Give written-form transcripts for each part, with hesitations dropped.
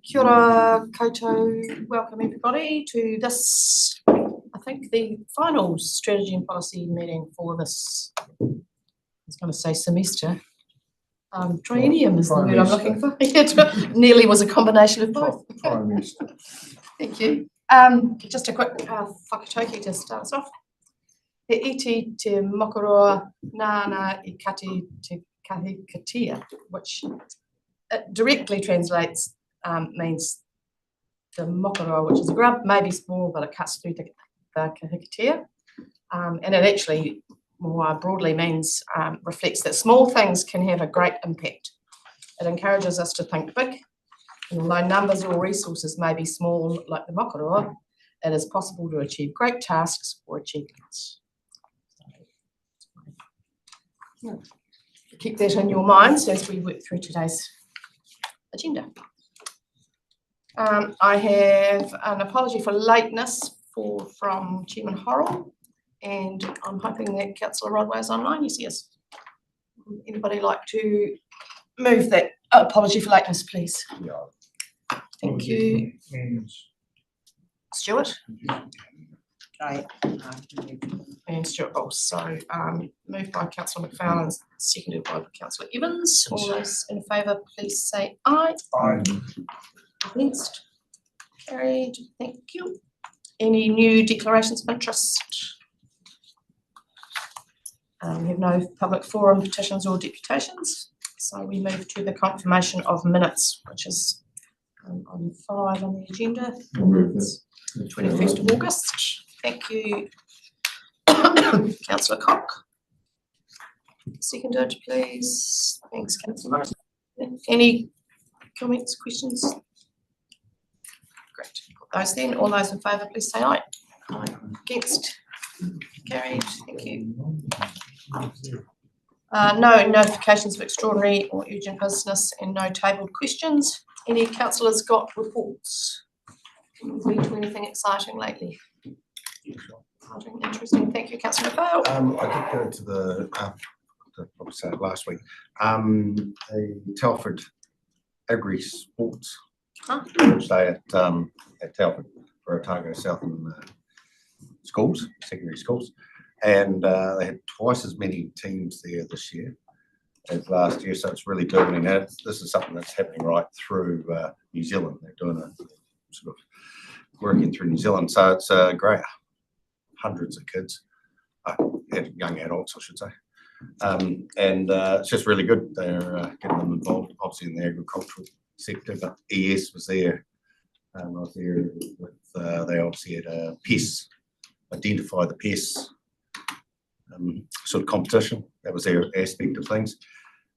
Kia ora koutou, welcome everybody to this, I think the final strategy and policy meeting for this, I was going to say semester. Triennium is the word I'm looking for. Nearly was a combination of both. Thank you. Just a quick whakatauki to start us off. He iti te mokoroa nana I kati te kahikatia, which directly translates means the mokoroa, which is a grub, maybe small, but it cuts through the kahikatia. And it actually more broadly means, reflects that small things can have a great impact. It encourages us to think big. And although numbers or resources may be small like the mokoroa, it is possible to achieve great tasks or achievements. So, keep that in your minds as we work through today's agenda. I have an apology for lateness from Chairman Horrell, and I'm hoping that Councillor Rodway is online. You see us. Anybody like to move that apology for lateness, please? Yeah. Thank you. Stuart? And Stuart Bowles. So moved by Councillor McFarlane, seconded by Councillor Evans. All those in favour, please say aye. Aye. Against? Carried. Thank you. Any new declarations of interest? We have no public forum, petitions or deputations. So we move to the confirmation of minutes, which is on 5 on the agenda. I'll move this. 21st of August. Thank you. Councillor Cock. Seconded, please. Thanks, Councillor Morris. Any comments, questions? Great. Put those then. All those in favour, please say aye. Aye. Against? Carried. Thank you. No notifications of extraordinary or urgent business and no tabled questions. Any councillors got reports? Been to anything exciting lately? Exciting, interesting. Thank you, Councillor McPhail. I did go to the, probably said it last week, the Telford Agri Sports Day at Telford for Otago Southern schools, secondary schools, and they had twice as many teams there this year as last year, so it's really building out. This is something that's happening right through New Zealand. They're doing a sort of working through New Zealand, so it's great. Hundreds of kids, young adults, I should say, and it's just really good. They're getting them involved, obviously in the agricultural sector. But ES was there. I was there with. They obviously had a pests, identify the pests, sort of competition. That was their aspect of things.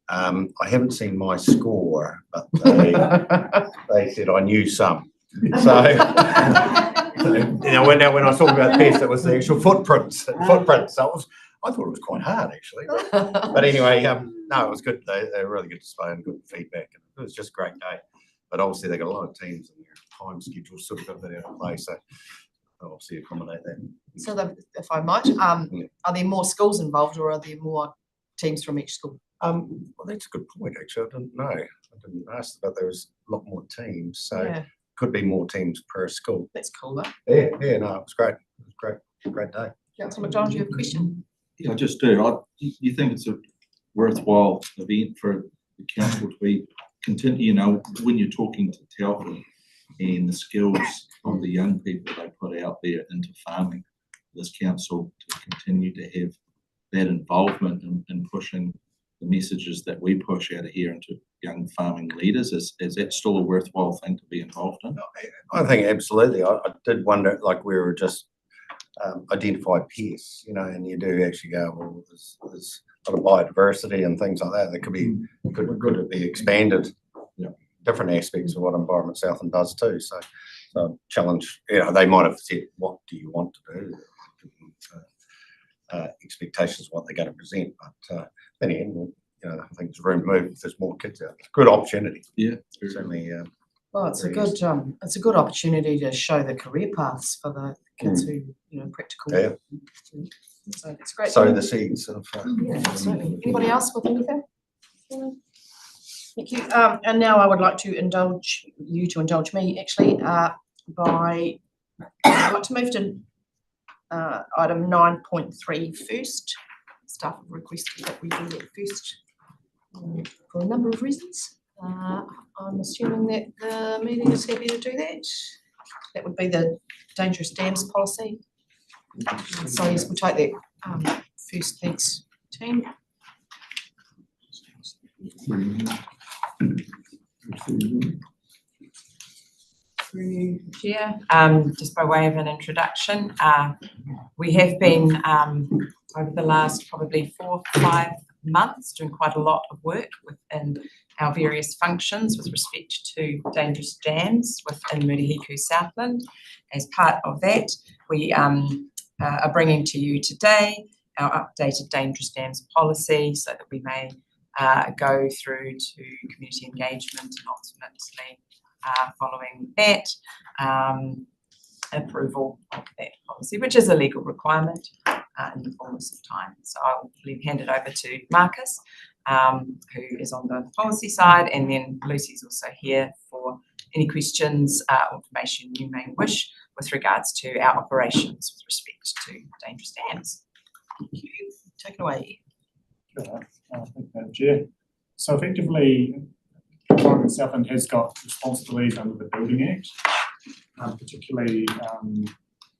I haven't seen my score, but they said I knew some. So, you know, when I talk about pests, it was the actual footprints. So I thought it was quite hard actually. But anyway, no, it was good. They were really good display and good feedback. And it was just a great day. But obviously they got a lot of teams and their time schedules sort of got that out of play. So they'll obviously accommodate that. So if I might, are there more schools involved or are there more teams from each school? Well, that's a good point actually. I didn't know. I didn't ask, but there was a lot more teams. So could be more teams per school. That's cool though. Yeah, no, it was great. It was great day. Councillor McDonald, do you have a question? Yeah, I just do. You think it's a worthwhile event for the council to be continue, you know, when you're talking to Telford and the skills of the young people they put out there into farming, this council to continue to have that involvement in pushing the messages that we push out of here into young farming leaders, is that still a worthwhile thing to be involved in? I think absolutely. I did wonder, like we were just identified pests, you know, and you do actually go, well, there's a lot of biodiversity and things like that. That could be could be expanded. Different aspects of what Environment Southland does too. So challenge, you know, they might have said, what do you want to do? Expectations of what they're going to present, but in the end, you know, I think there's room to move if there's more kids out. It's a good opportunity. Yeah, certainly. Well, it's a good opportunity to show the career paths for the kids who, you know, practical. Yeah. So it's great. Sow the seeds of. Yeah, absolutely. Anybody else with anything? Thank you. And now I would like to indulge you to indulge me actually by I'd like to move to item 9.3 first. Staff have requested that we do that first for a number of reasons. I'm assuming that the meeting is happy to do that. That would be the dangerous dams policy. So yes, we'll take that first. Thanks, team. Through Chair, just by way of an introduction, we have been over the last probably 4 or 5 months doing quite a lot of work within our various functions with respect to dangerous dams within Murihiku Southland. As part of that, we are bringing to you today our updated dangerous dams policy so that we may go through to community engagement and ultimately following that approval of that policy, which is a legal requirement in the fullness of time. So I'll hand it over to Marcus, who is on the policy side, and then Lucy's also here for any questions or information you may wish with regards to our operations with respect to dangerous dams. Thank you. Take it away. Thank you, Madam Chair. So effectively, Environment Southland has got responsibilities under the Building Act, particularly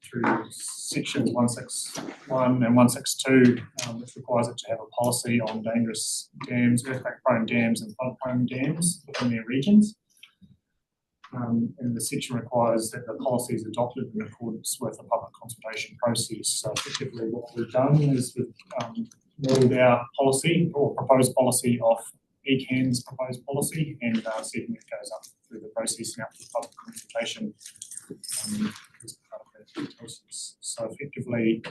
through sections 161 and 162, which requires it to have a policy on dangerous dams, earthquake-prone dams and flood-prone dams within their regions. And the section requires that the policy is adopted in accordance with a public consultation process. So effectively what we've done is we've modelled our policy or proposed policy off ECAN's proposed policy and seeking it goes up through the process and up to public consultation as part of that process. So effectively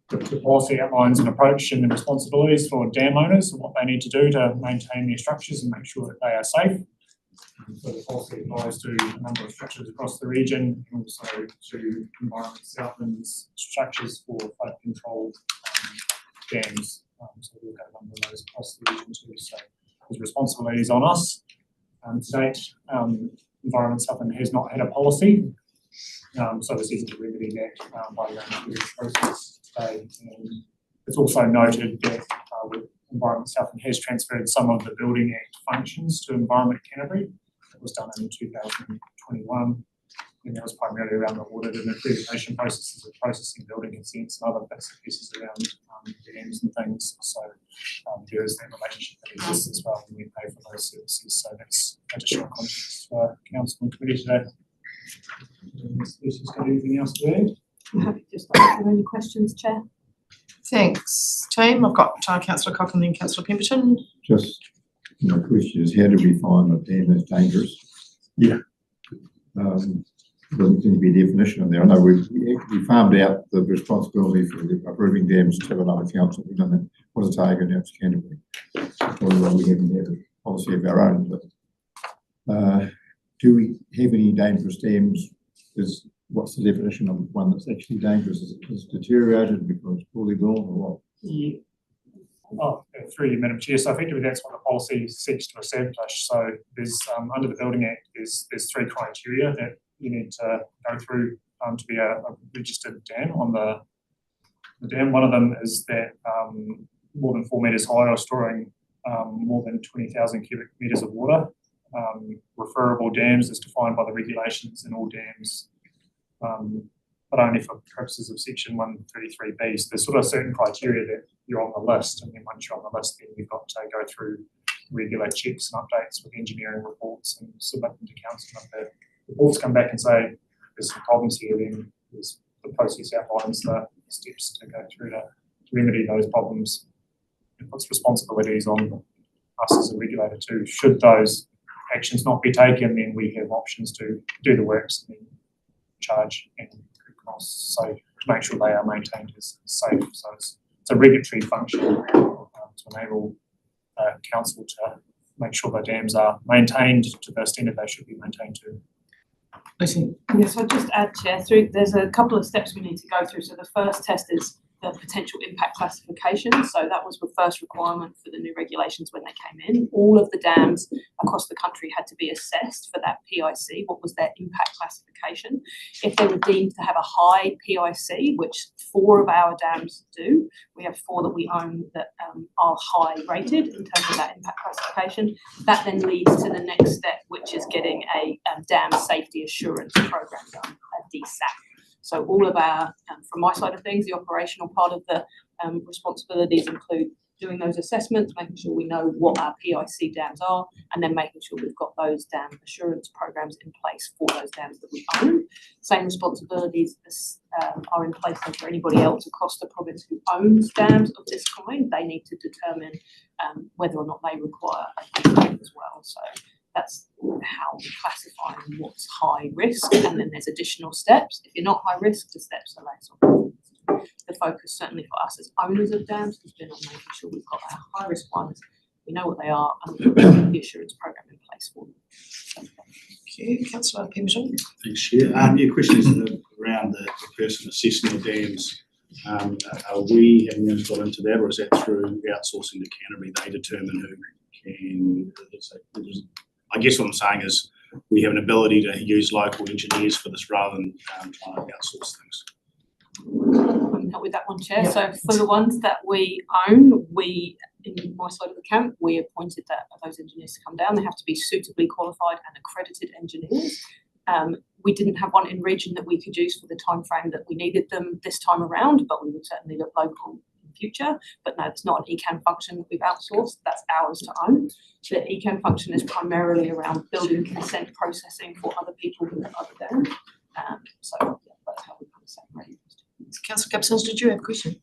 the policy outlines an approach and the responsibilities for dam owners and what they need to do to maintain their structures and make sure that they are safe. So the policy applies to a number of structures across the region and also to Environment Southland's structures for flood controlled dams. So we've got a number of those across the region too. So there's responsibilities on us. To date, Environment Southland has not had a policy. So this isn't to remedy that by going through this process today. And it's also noted that Environment Southland has transferred some of the Building Act functions to Environment Canterbury. It was done in 2021, and that was primarily around the audit and accreditation processes of processing building consents and other bits and pieces around dams and things. So there is that relationship that exists as well when we pay for those services. So that's additional context for Council and Committee today. Lucy's got anything else to add? I'm happy to just answer any questions, Chair. Thanks, team. I've got Councillor Cochrane and Councillor Pemberton. Just my question is, how do we find a dam is dangerous? Yeah. Doesn't seem to be a definition in there. I know we farmed out the responsibility for approving dams to another council. We've done that. What is Otago now? It's Canterbury. Although we haven't had a policy of our own. But do we have any dangerous dams? What's the definition of one that's actually dangerous? Is it deteriorated because it's poorly built or what? Yeah. Oh, through you, Madam Chair. So effectively that's what the policy seeks to establish. So there's under the Building Act there's 3 criteria that you need to go through to be a registered dam on the dam. One of them is that more than 4 metres high or storing more than 20,000 cubic metres of water. Referable dams is defined by the regulations in all dams, but only for purposes of section 133B. So there's sort of certain criteria that you're on the list, and then once you're on the list, then you've got to go through regular checks and updates with engineering reports and submit them to council. If the reports come back and say there's some problems here, then there's the process outlines the steps to go through to remedy those problems. It puts responsibilities on us as a regulator too. Should those actions not be taken, then we have options to do the works and then charge and costs. So to make sure they are maintained as safe. So it's a regulatory function to enable council to make sure the dams are maintained to the standard they should be maintained to. Lucy. Yes, I'll just add, Chair, there's a couple of steps we need to go through. So the first test is the potential impact classification. So that was the first requirement for the new regulations when they came in. All of the dams across the country had to be assessed for that PIC, what was their impact classification. If they were deemed to have a high PIC, which 4 of our dams do, we have 4 that we own that are high rated in terms of that impact classification, that then leads to the next step, which is getting a dam safety assurance program done, a DSAP. So all of our, from my side of things, the operational part of the responsibilities include doing those assessments, making sure we know what our PIC dams are, and then making sure we've got those dam assurance programs in place for those dams that we own. Same responsibilities are in place for anybody else across the province who owns dams of this kind. They need to determine whether or not they require a DSAP as well. So that's how we classify what's high risk, and then there's additional steps. If you're not high risk, the steps are less. The focus, certainly for us as owners of dams, has been on making sure we've got our high risk ones, we know what they are, and we've got the assurance program in place for them. Thank you, Councillor Pemberton. Thanks, Chair. Your question is around the person assessing the dams. Are we having those got into that, or is that through outsourcing to Canterbury? They determine who can. I guess what I'm saying is we have an ability to use local engineers for this rather than trying to outsource things. I can help with that one, Chair. Yep. So for the ones that we own, in my side of the camp, we appointed those engineers to come down. They have to be suitably qualified and accredited engineers. We didn't have one in region that we could use for the time frame that we needed them this time around, but we would certainly look local in future. But no, it's not an ECAM function that we've outsourced. That's ours to own. The ECAM function is primarily around building consent processing for other people who have other dams. So yeah, that's how we kind of separate. Councillor Gibson, did you have a question?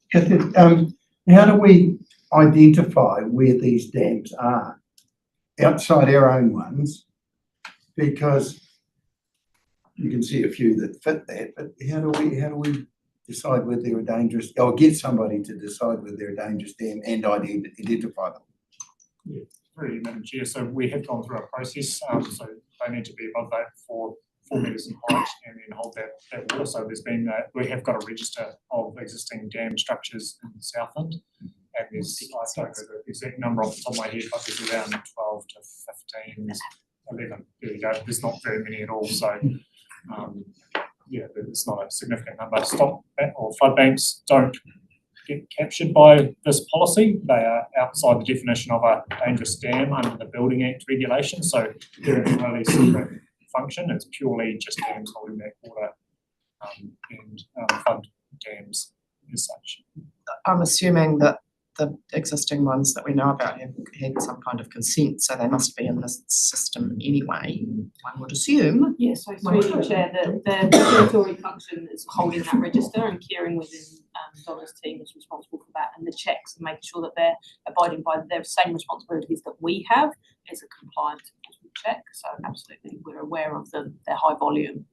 How do we identify where these dams are outside our own ones? Because you can see a few that fit that, but how do we decide whether they're a dangerous, or get somebody to decide whether they're a dangerous dam and identify them? Yeah, very, Madam Chair. So we have gone through a process. So they need to be above that for 4 metres in height and then hold that water. So there's been, we have got a register of existing dam structures in Southland, and there's, I don't know the exact number off the top of my head, but there's around 12 to 15, 11. There you go. There's not very many at all. So yeah, it's not a significant number. Stop or flood banks don't get captured by this policy. They are outside the definition of a dangerous dam under the Building Act regulation. So they're a entirely separate function. It's purely just dams holding that water and flood dams as such. I'm assuming that the existing ones that we know about have had some kind of consent, so they must be in this system anyway, one would assume. Yes, so through you, Chair, the regulatory function is holding that register, and Kieran within Donna's team is responsible for that, and the checks and making sure that they're abiding by the same responsibilities that we have as a compliant check. So absolutely, we're aware of their high volume.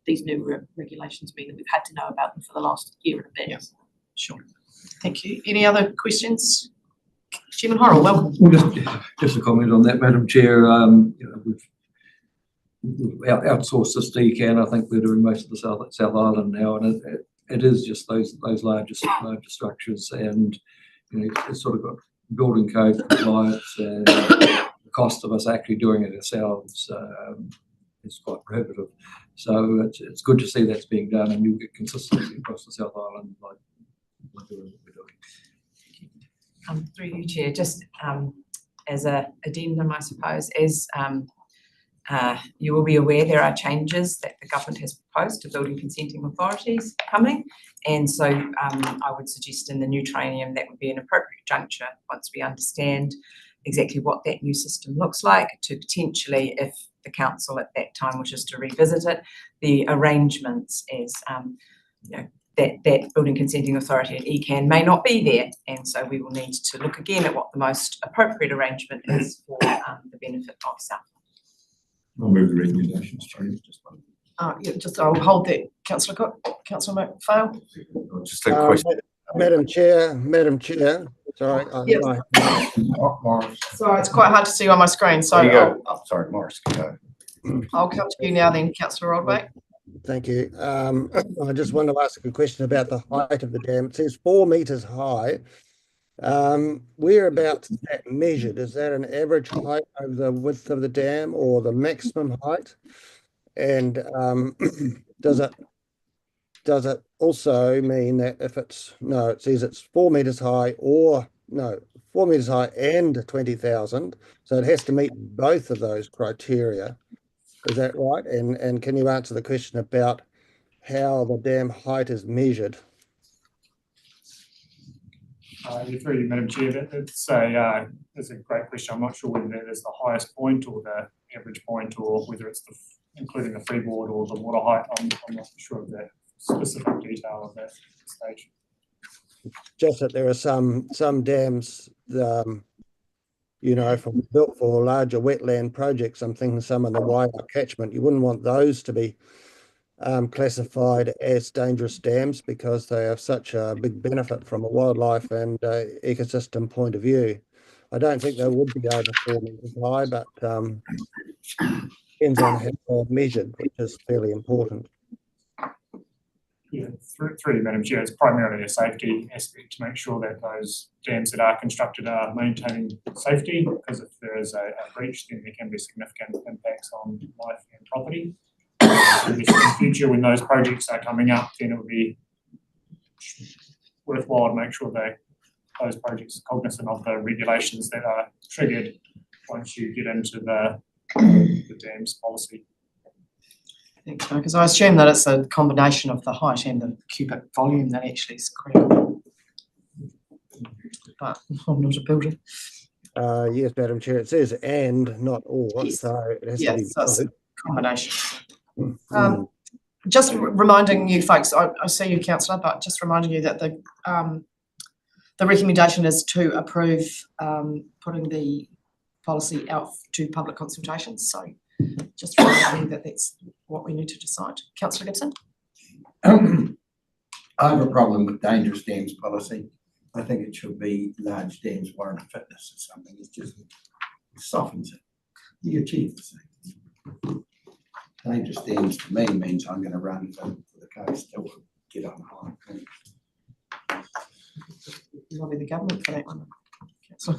These new regulations mean that we've had to know about them for the last year and a bit. Yeah, sure. Thank you. Any other questions? Chairman Horrell, welcome. Well, just a comment on that, Madam Chair. We've outsourced this to ECAN. I think we're doing most of the South Island now, and it is just those larger structures, and it's sort of got building code compliance, and the cost of us actually doing it ourselves is quite prohibitive. So it's good to see that's being done, and you'll get consistency across the South Island like we're doing. Through you, Chair, just as a addendum, I suppose, as you will be aware, there are changes that the government has proposed to building consenting authorities coming, and so I would suggest in the new training that would be an appropriate juncture once we understand exactly what that new system looks like, to potentially, if the council at that time wishes to revisit it, the arrangements as that building consenting authority at ECAN may not be there, and so we will need to look again at what the most appropriate arrangement is for the benefit of South. I'll move the recommendations. I'll hold that, Councillor Cook. Councillor McPhail. Just a question. Madam Chair. Sorry. Yes. Morris. Sorry, it's quite hard to see on my screen. So There you go. Sorry, Morris. Go. I'll come to you now then, Councillor Rodway. Thank you. I just want to ask a question about the height of the dam. It says 4 meters high. Whereabouts is that measured? Is that an average height over the width of the dam or the maximum height? And does it also mean that if it's, no, it says it's 4 meters high or, no, 4 meters high and 20,000. So it has to meet both of those criteria. Is that right? And can you answer the question about how the dam height is measured? Through you, Madam Chair, it's a great question. I'm not sure whether that is the highest point or the average point, or whether it's including the freeboard or the water height. I'm not sure of that specific detail of that stage. Just that there are some dams, you know, built for larger wetland projects. I'm thinking some of the wider catchment. You wouldn't want those to be classified as dangerous dams because they have such a big benefit from a wildlife and ecosystem point of view. I don't think they would be over 4 meters high, but depends on how they're measured, which is fairly important. Yeah, through you, Madam Chair, it's primarily a safety aspect to make sure that those dams that are constructed are maintaining safety, because if there is a breach, then there can be significant impacts on life and property. In the future, when those projects are coming up, then it would be worthwhile to make sure that those projects are cognizant of the regulations that are triggered once you get into the dams policy. Thanks, because I assume that it's a combination of the height and the cubic volume that actually is critical. But I'm not a builder. Yes, Madam Chair, it says and, not or, Yes. so it has to Yes, be so it's a both. combination. Just reminding you folks, I see you, councillor, but just reminding you that the recommendation is to approve putting the policy out to public consultations. So just reminding you that that's what we need to decide. Councillor Gibson? I have a problem with dangerous dams policy. I think it should be large dams warrant of fitness or something. It just softens it. You achieve the same. Dangerous dams to me means I'm going to run for the coast or get on high. Lobby the government for that one. Councillor.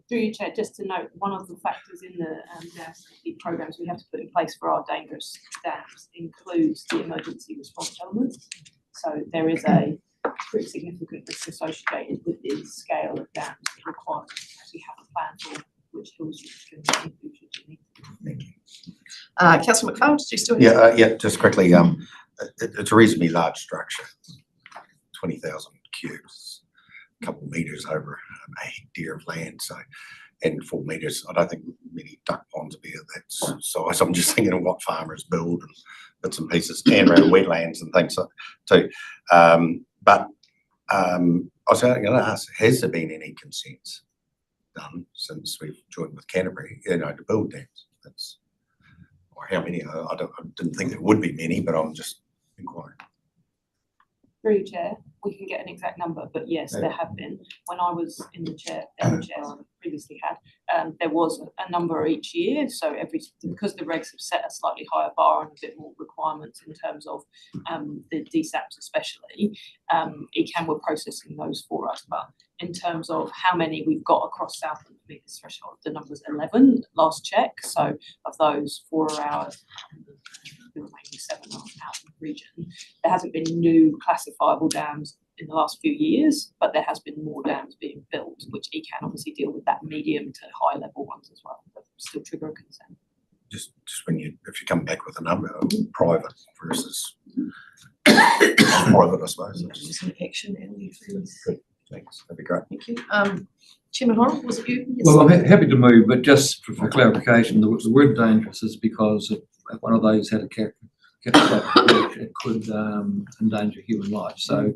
Through you, Chair, just to note, one of the factors in the dam safety programs we have to put in place for our dangerous dams includes the emergency response element. So there is a pretty significant risk associated with the scale of dams that require actually have a plan for which hills you can include should you need to. Councillor McLeod, do you still? Yeah, just quickly, it's a reasonably large structure, 20,000 cubes, a couple of meters over a hectare of land, so, and 4 meters, I don't think many duck ponds will be at that size. I'm just thinking of what farmers build and bits and pieces, and around wetlands and things too. But I was going to ask, has there been any consents done since we've joined with Canterbury, to build dams? That's, or how many? I didn't think there would be many, but I'm just inquiring. Through you, Chair, we can get an exact number, but yes, there have been. When I was in the chair I previously had, there was a number each year. So because the regs have set a slightly higher bar and a bit more requirements in terms of the DSAPs especially, ECAM were processing those for us. But in terms of how many we've got across Southland to meet this threshold, the number's 11 last check. So of those, 4 hours, maybe 7 out of the region. There hasn't been new classifiable dams in the last few years, but there has been more dams being built, which ECAN obviously deal with that medium to high level ones as well, but still trigger a consent. Just when if you come back with a number, private versus private, I suppose. Just an action and you please. Good, thanks, that'd be great. Thank you. Chairman Horrell, was it you? Yes. Well, I'm happy to move, but just for clarification, the word dangerous is because if one of those had a catastrophic, it could endanger human life. So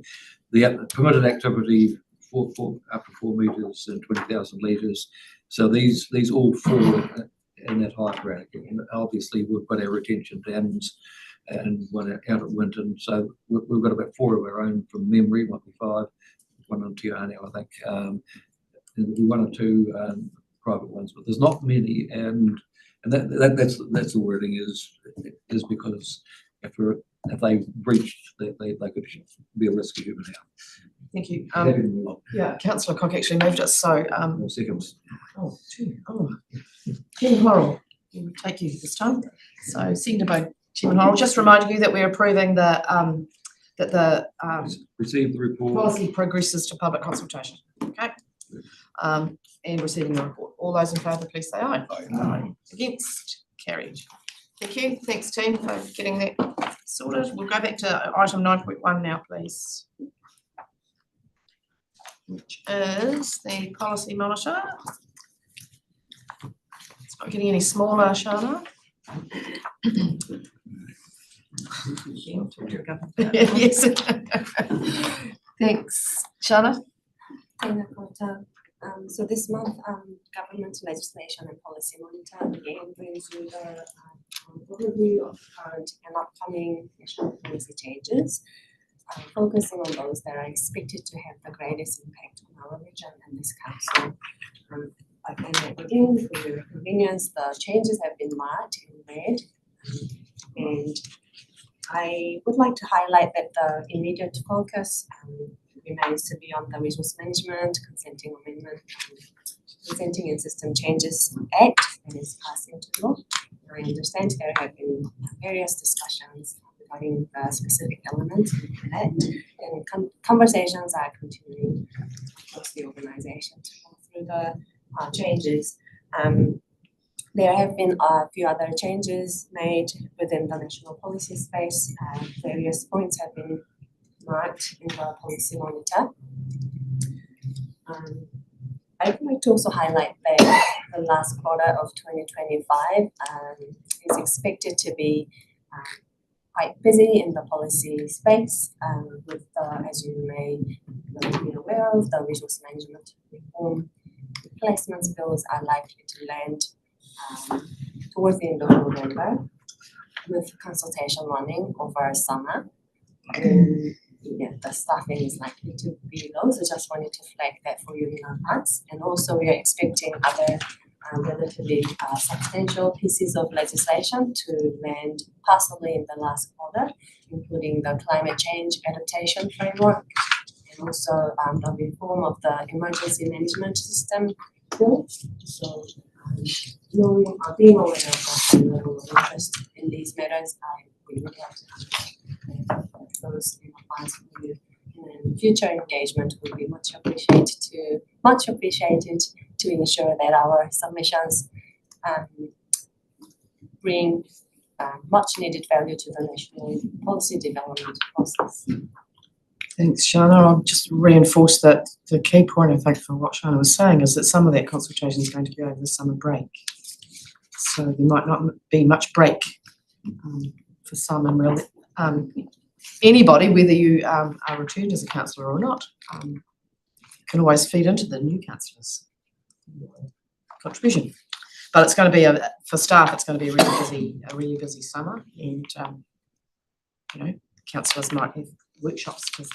the permitted activity up to 4 meters and 20,000 litres. So these all fall in that height bracket. And obviously we've got our retention dams and one out at Winton. So we've got about 4 of our own from memory, 1 on Te Anau, I think. And 1 or 2 private ones, but there's not many. And And that's the wording is because if they breached, they could be a risk of human harm. Thank you. Yeah, councillor Cock actually moved it, so, Seconds. Chairman Horrell, we'll take you this time. So, seconded by Chairman Horrell, just reminding you that we're approving the, Receive the report. policy progresses to public consultation, okay? And receiving the report. All those in favour, please say aye. Aye. Against, carried. Thank you. Thanks, team, for getting that sorted. We'll go back to item 9.1 now, please. Which is the policy monitor. It's not getting any smaller, Shana. Yes. Thanks, Shana. So this month, government legislation and policy monitor again brings you the overview of current and upcoming national policy changes, focusing on those that are expected to have the greatest impact on our region and this council. I can begin for your convenience. The changes have been marked in red, and I would like to highlight that the immediate focus remains to be on the Resource Management, Consenting Amendment, Consenting and System Changes Act that is passed into law. I understand there have been various discussions regarding the specific elements in that, and conversations are continuing across the organisation to go through the changes. There have been a few other changes made within the national policy space. Various points have been marked in the policy monitor. I'd like to also highlight that the last quarter of 2025 is expected to be quite busy in the policy space with the, as you may be aware of, the resource management reform replacements bills are likely to land towards the end of November, with consultation running over summer. Yeah, the staffing is likely to be low, so just wanted to flag that for you in advance. And also we are expecting other relatively substantial pieces of legislation to land possibly in the last quarter, including the climate change adaptation framework and also the reform of the emergency management system bill. So knowing or being aware of the level of interest in these matters, we would like to those in advance for you. And future engagement would be much appreciated to ensure that our submissions bring much needed value to the national policy development process. Thanks, Shana. I'll just reinforce that the key point, I think, for what Shana was saying is that some of that consultation is going to be over the summer break. So there might not be much break for some, and really anybody, whether you are returned as a councillor or not, can always feed into the new councillors' contribution. But it's going to be for staff. It's going to be a really busy summer, and you know, councillors might have workshops to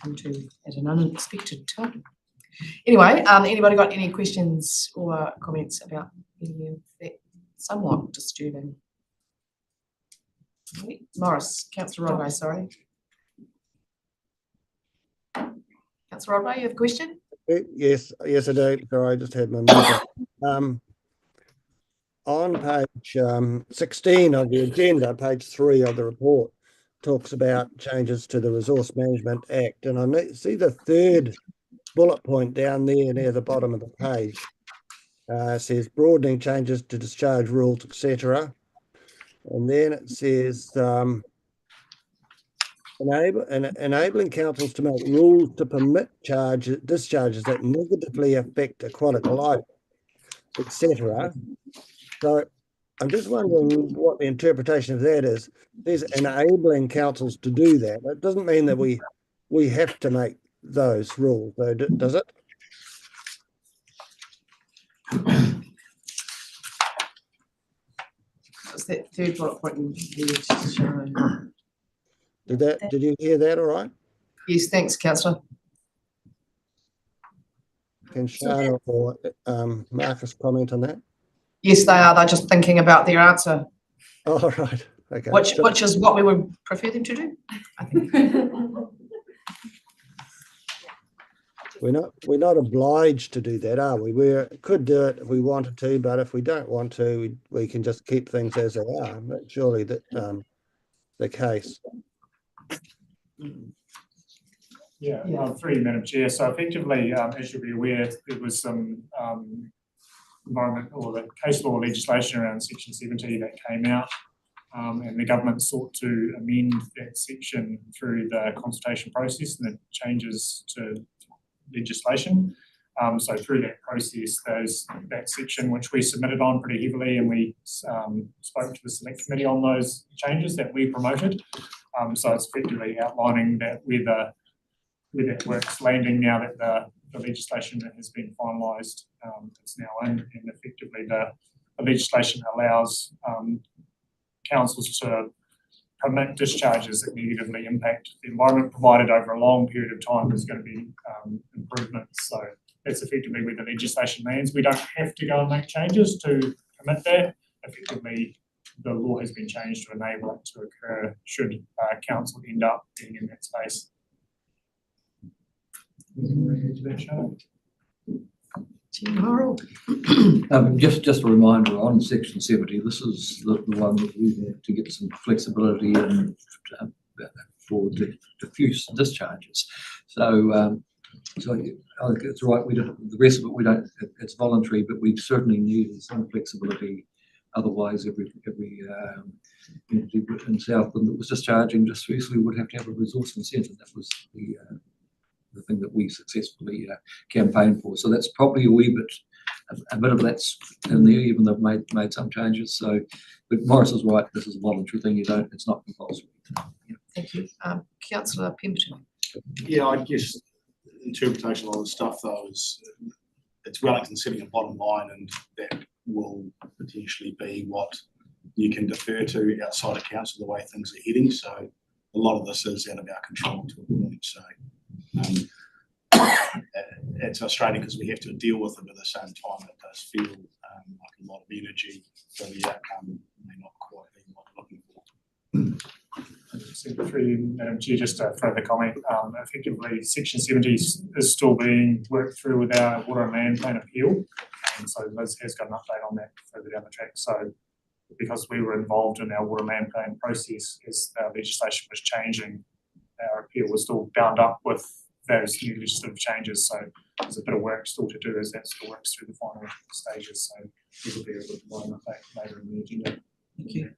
come to at an unexpected time. Anyway, anybody got any questions or comments about any of that somewhat disturbing? Morris, Councillor Rodway, sorry. Councillor Rodway, you have a question? Yes, I do. Sorry, I just had my mouth up. On page 16 of the agenda, page 3 of the report, talks about changes to the Resource Management Act, and I see the third bullet point down there near the bottom of the page. Says broadening changes to discharge rules, etc. And then it says enabling councils to make rules to permit discharges that negatively affect aquatic life, etc. So I'm just wondering what the interpretation of that is. There's enabling councils to do that. That doesn't mean that we have to make those rules, though, does it? What's that third bullet point in the Did you hear that all right? Yes, thanks, Councillor. Can Shana or Marcus comment on that? Yes, they are. They're just thinking about their answer, All right, okay. which is what we would prefer them to do. I think. We're not obliged to do that, are we? We could do it if we wanted to, but if we don't want to, we can just keep things as they are. But surely that the case. Yeah, through you, Madam Chair. So effectively, as you'll be aware, there was some environment or the case law legislation around Section 70 that came out, and the government sought to amend that section through the consultation process and the changes to legislation. So through that process, that section which we submitted on pretty heavily, and we spoke to the select committee on those changes that we promoted. So it's effectively outlining that where that work's landing now that the legislation that has been finalised, it's now in, and effectively the legislation allows councils to permit discharges that negatively impact the environment, provided over a long period of time there's going to be improvements. So that's effectively where the legislation lands. We don't have to go and make changes to permit that. Effectively, the law has been changed to enable it to occur should council end up being in that space. Just a reminder on Section 70, this is the one that we have to get some flexibility in for diffuse discharges. So I think it's right. We don't, the rest of it we don't. It's voluntary, but we certainly need some flexibility. Otherwise, every entity in Southland that was discharging diffusely would have to have a resource incentive. That was the thing that we successfully campaigned for. So that's probably a bit of that's in there, even though they've made some changes. So, but Morris is right. This is a voluntary thing. It's not compulsory. Yeah. Thank you, Councillor Pemberton. Yeah, I guess interpretation of all this stuff though is it's Wellington setting a bottom line, and that will potentially be what you can defer to outside of council the way things are heading. So a lot of this is out of our control to a point. So it's frustrating because we have to deal with it, but at the same time it does feel like a lot of energy for the outcome may not quite be what we're looking for. Through you, Madam Chair, just a further comment. Effectively, Section 70 is still being worked through with our water and land plan appeal, and so Liz has got an update on that further down the track. So because we were involved in our water and land plan process as our legislation was changing, our appeal was still bound up with those new legislative changes. So there's a bit of work still to do as that still works through the final stages. So we will be able to provide an update later in the agenda. Thank you.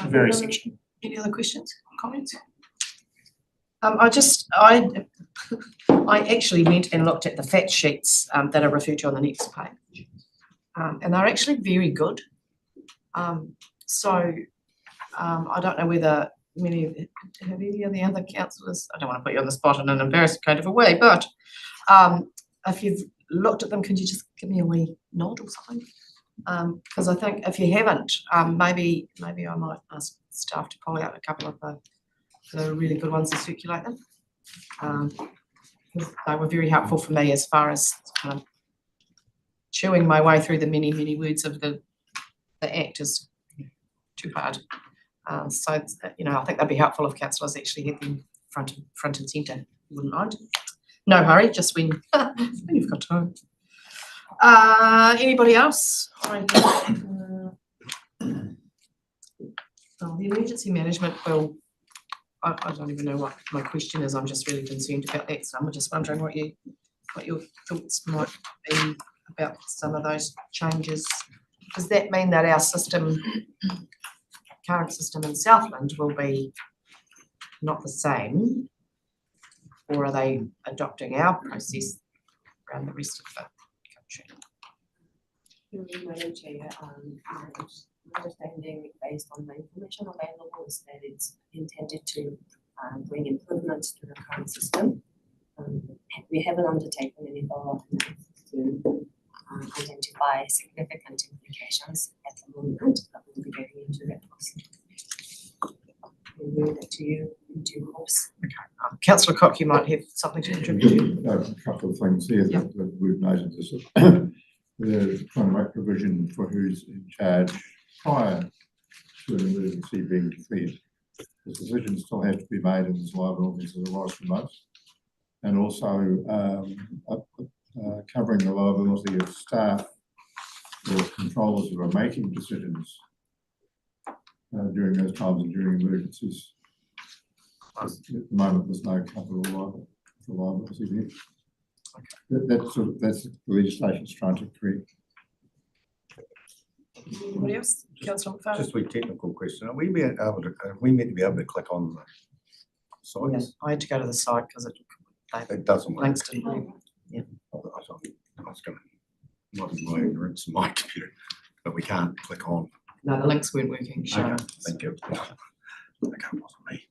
Very section. Any other questions, comments? I actually went and looked at the fact sheets that are referred to on the next page, and they're actually very good. So I don't know whether have any of the other councillors, I don't want to put you on the spot in an embarrassing kind of a way, but if you've looked at them, can you just give me a wee nod or something? Because I think if you haven't, maybe I might ask staff to pull out a couple of the really good ones and circulate them. They were very helpful for me as far as chewing my way through the many, many words of the Act is too hard. So it's, I think that'd be helpful if councillors actually had them front and centre. You wouldn't mind? No hurry, just when you've got time. Anybody else? The emergency management bill, I don't even know what my question is. I'm just really concerned about that. So I'm just wondering what your thoughts might be about some of those changes. Does that mean that our current system in Southland will be not the same, or are they adopting our process around the rest of the country? Madam Chair, my understanding based on the information available is that it's intended to bring improvements to the current system. We haven't undertaken any thorough analysis to identify significant implications at the moment, but we'll be getting into that process. We'll bring that to you in due course. Okay. Councillor Cook, you might have something to contribute to. A couple of things here Yep. that we've noted. they're trying to make provision for who's in charge prior to an emergency being declared. The decisions still have to be made and there's liabilities that arise from those. And also covering the liability of staff or controllers who are making decisions during those times and during emergencies. At the moment, there's no cover or liability there. That's the legislation is trying to correct. Anybody else? Councillor McFarlane? Just a wee technical question. Are we meant to be able to click on the sites? I had to go to the site because It doesn't work. links didn't work. I was gonna, not in my ignorance, my computer, but we can't click on. No, the links weren't working, Sharon. Okay, thank you. Okay, it wasn't me.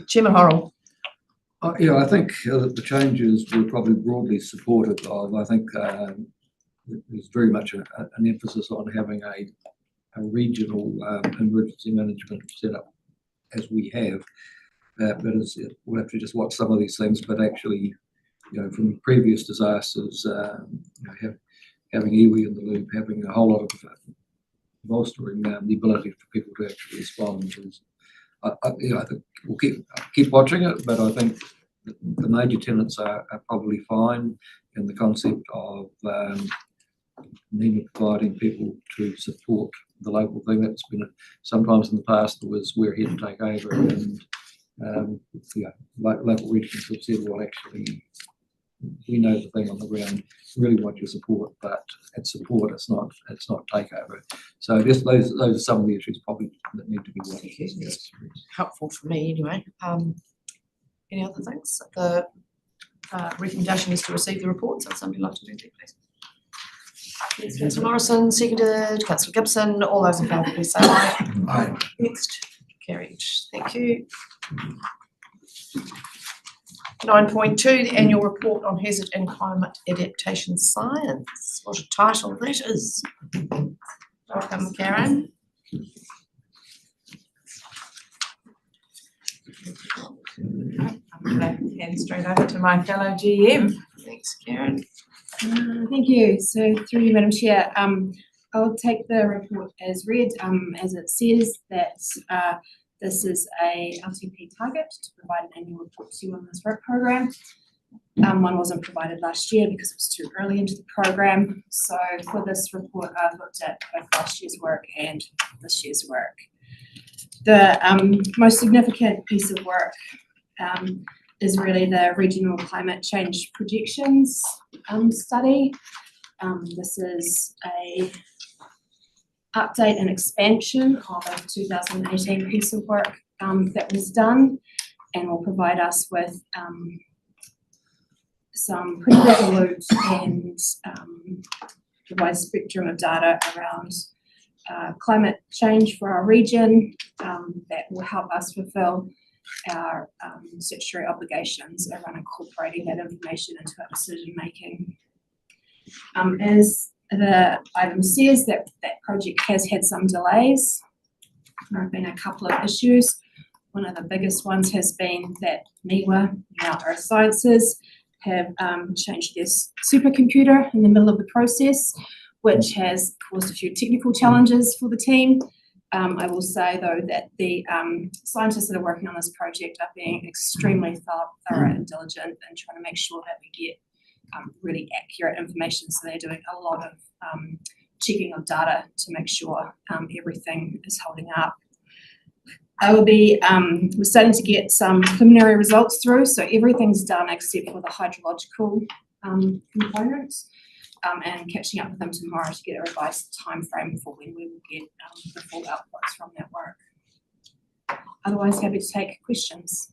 Chairman Horrell. Yeah, I think the changes we're probably broadly supportive of. I think there's very much an emphasis on having a regional emergency management setup as we have. But we'll have to just watch some of these things, but actually, from previous disasters, having iwi in the loop, having a whole lot of bolstering the ability for people to actually respond. I think we'll keep watching it, but I think the major tenets are probably fine in the concept of providing people to support the local thing. That's been sometimes in the past was we're here to take over, and local regions have said, well, actually, we know the thing on the ground, really want your support, but it's support, it's not takeover. So I guess those are some of the issues probably that need to be watched. Yes. Helpful for me anyway. Any other things? The recommendation is to receive the reports. Would somebody like to do that, please? Councillor Morrison, seconded. Councillor Gibson. All those in favour, please say aye. Aye. Next. Carried. Thank you. 9.2, the annual report on hazard and climate adaptation science. What a title that is. Welcome, Karen. I'm going to hand straight over to my fellow GM. Thanks, Karen. Thank you. So through you, Madam Chair, I'll take the report as read, as it says that this is a LTP target to provide an annual report to you on this work program. One wasn't provided last year because it was too early into the program. So for this report, I've looked at both last year's work and this year's work. The most significant piece of work is really the regional climate change projections study. This is a update and expansion of a 2018 piece of work that was done, and will provide us with some pretty resolute and wide spectrum of data around climate change for our region that will help us fulfill our statutory obligations around incorporating that information into our decision making. As the item says, that project has had some delays. There have been a couple of issues. One of the biggest ones has been that NIWA, now Earth Sciences, have changed their supercomputer in the middle of the process, which has caused a few technical challenges for the team. I will say, though, that the scientists that are working on this project are being extremely thorough and diligent and trying to make sure that we get really accurate information. So they're doing a lot of checking of data to make sure everything is holding up. We're starting to get some preliminary results through, so everything's done except for the hydrological components, and catching up with them tomorrow to get a revised time frame for when we will get the full outputs from that work. Otherwise, happy to take questions.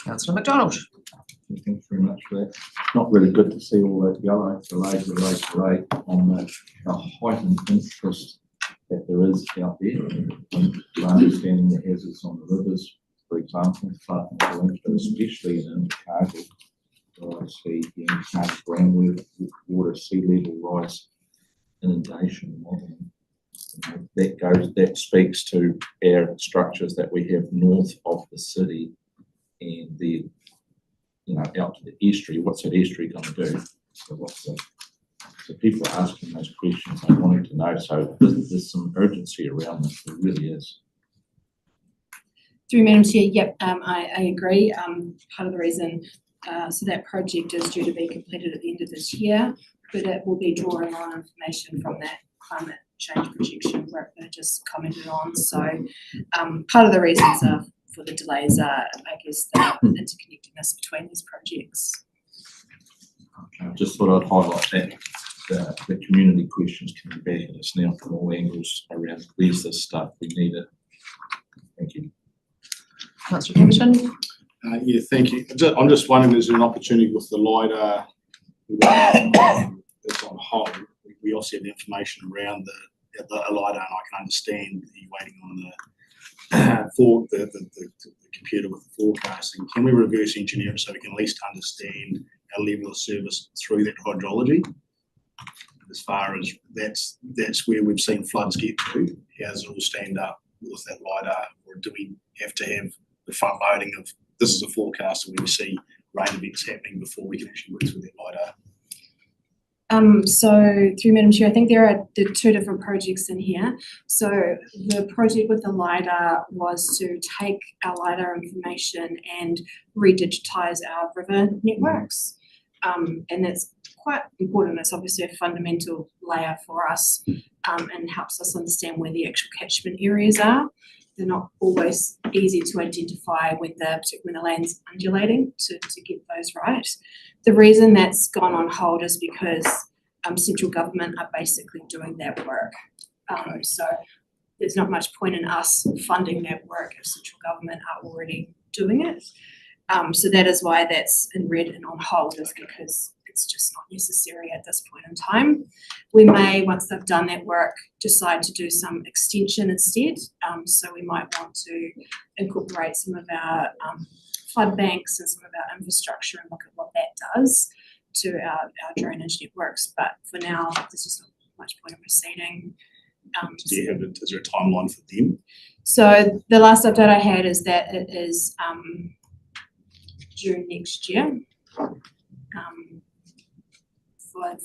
Councillor McDonald. Thanks very much for that. Not really good to see all that yellow delay on the heightened interest that there is out there. Understanding the hazards on the rivers, for example, but especially in Invercargill, where I see the Invercargill groundwater, sea level rise, inundation modelling. That speaks to our structures that we have north of the city and out to the estuary. What's that estuary going to do? So what's the So people are asking those questions, and wanting to know, so there's some urgency around this, there really is. Through Madam Chair, yep, I agree. Part of the reason, so that project is due to be completed at the end of this year, but it will be drawing on information from that climate change projection work that I just commented on. So part of the reasons for the delays are, I guess, the interconnectedness between these projects. Okay, I just thought I'd highlight that the community questions coming back at us now from all angles around where's this stuff, we need it. Thank you. Councillor Pemberton. Yeah, thank you. I'm just wondering, is there an opportunity with the LiDAR that's on hold? We also have the information around the LiDAR, and I can understand that you're waiting on the computer with the forecasting. Can we reverse engineer it so we can at least understand our level of service through that hydrology? As far as that's where we've seen floods get to. How does it all stand up with that LiDAR, or do we have to have the front loading of this is a forecast and we see rain events happening before we can actually work through that LiDAR? So through Madam Chair, I think there are two different projects in here. So the project with the LiDAR was to take our LiDAR information and redigitize our river networks. And that's quite important. It's obviously a fundamental layer for us and helps us understand where the actual catchment areas are. They're not always easy to identify particularly when the land's undulating to get those right. The reason that's gone on hold is because central government are basically doing that work. So there's not much point in us funding that work if central government are already doing it. So that is why that's in red and on hold, is because it's just not necessary at this point in time. We may, once they've done that work, decide to do some extension instead. So we might want to incorporate some of our flood banks and some of our infrastructure and look at what that does to our drainage networks. But for now, there's just not much point in proceeding. Is there a timeline for them? So the last update I had is that it is June next year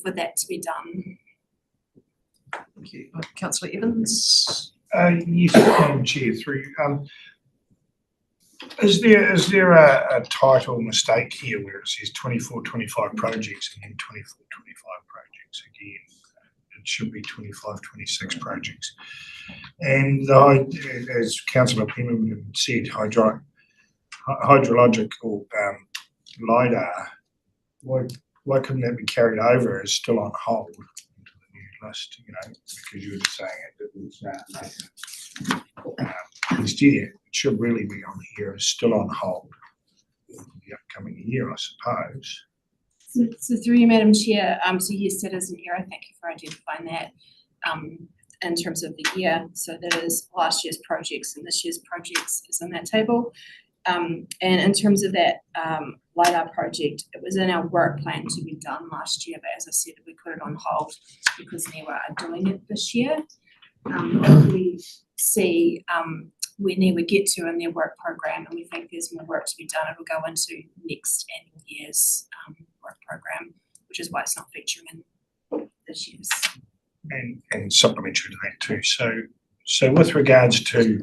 for that to be done. Thank you. Councillor Evans. Yes, Madam Chair, through. Is there a title mistake here where it says 24-25 projects and then 24-25 projects again? It should be 25-26 projects. And as Councillor Pemberton said, hydrological LiDAR, why couldn't that be carried over as still on hold into the new list, because you were just saying it was instead it should really be on here as still on hold for the upcoming year, I suppose. So through you, Madam Chair, so yes, that is an error. Thank you for identifying that in terms of the year. So that is last year's projects and this year's projects is in that table. And in terms of that LiDAR project, it was in our work plan to be done last year, but as I said, we put it on hold because NIWA are doing it this year. If we see where NIWA get to in their work program and we think there's more work to be done, it'll go into next annual year's work program, which is why it's not featuring in this year's. And supplementary to that too. So with regards to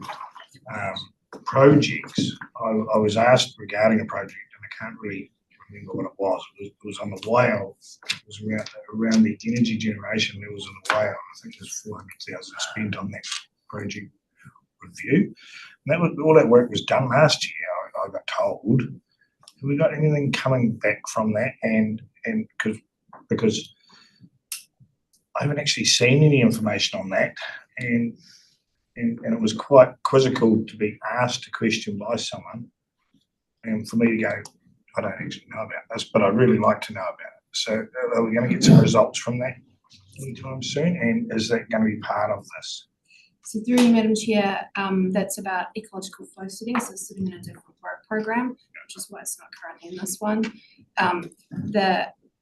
projects, I was asked regarding a project and I can't really remember what it was. It was on the Whale. It was around the energy generation levels in the Whale. I think there's 400,000 spent on that project review. And all that work was done last year, I got told. Have we got anything coming back from that? And because I haven't actually seen any information on that, and it was quite quizzical to be asked a question by someone, and for me to go, I don't actually know about this, but I'd really like to know about it. So are we going to get some results from that anytime soon? And is that going to be part of this? So through you, Madam Chair, that's about ecological flow settings, so sitting in a different work program, which is why it's not currently in this one.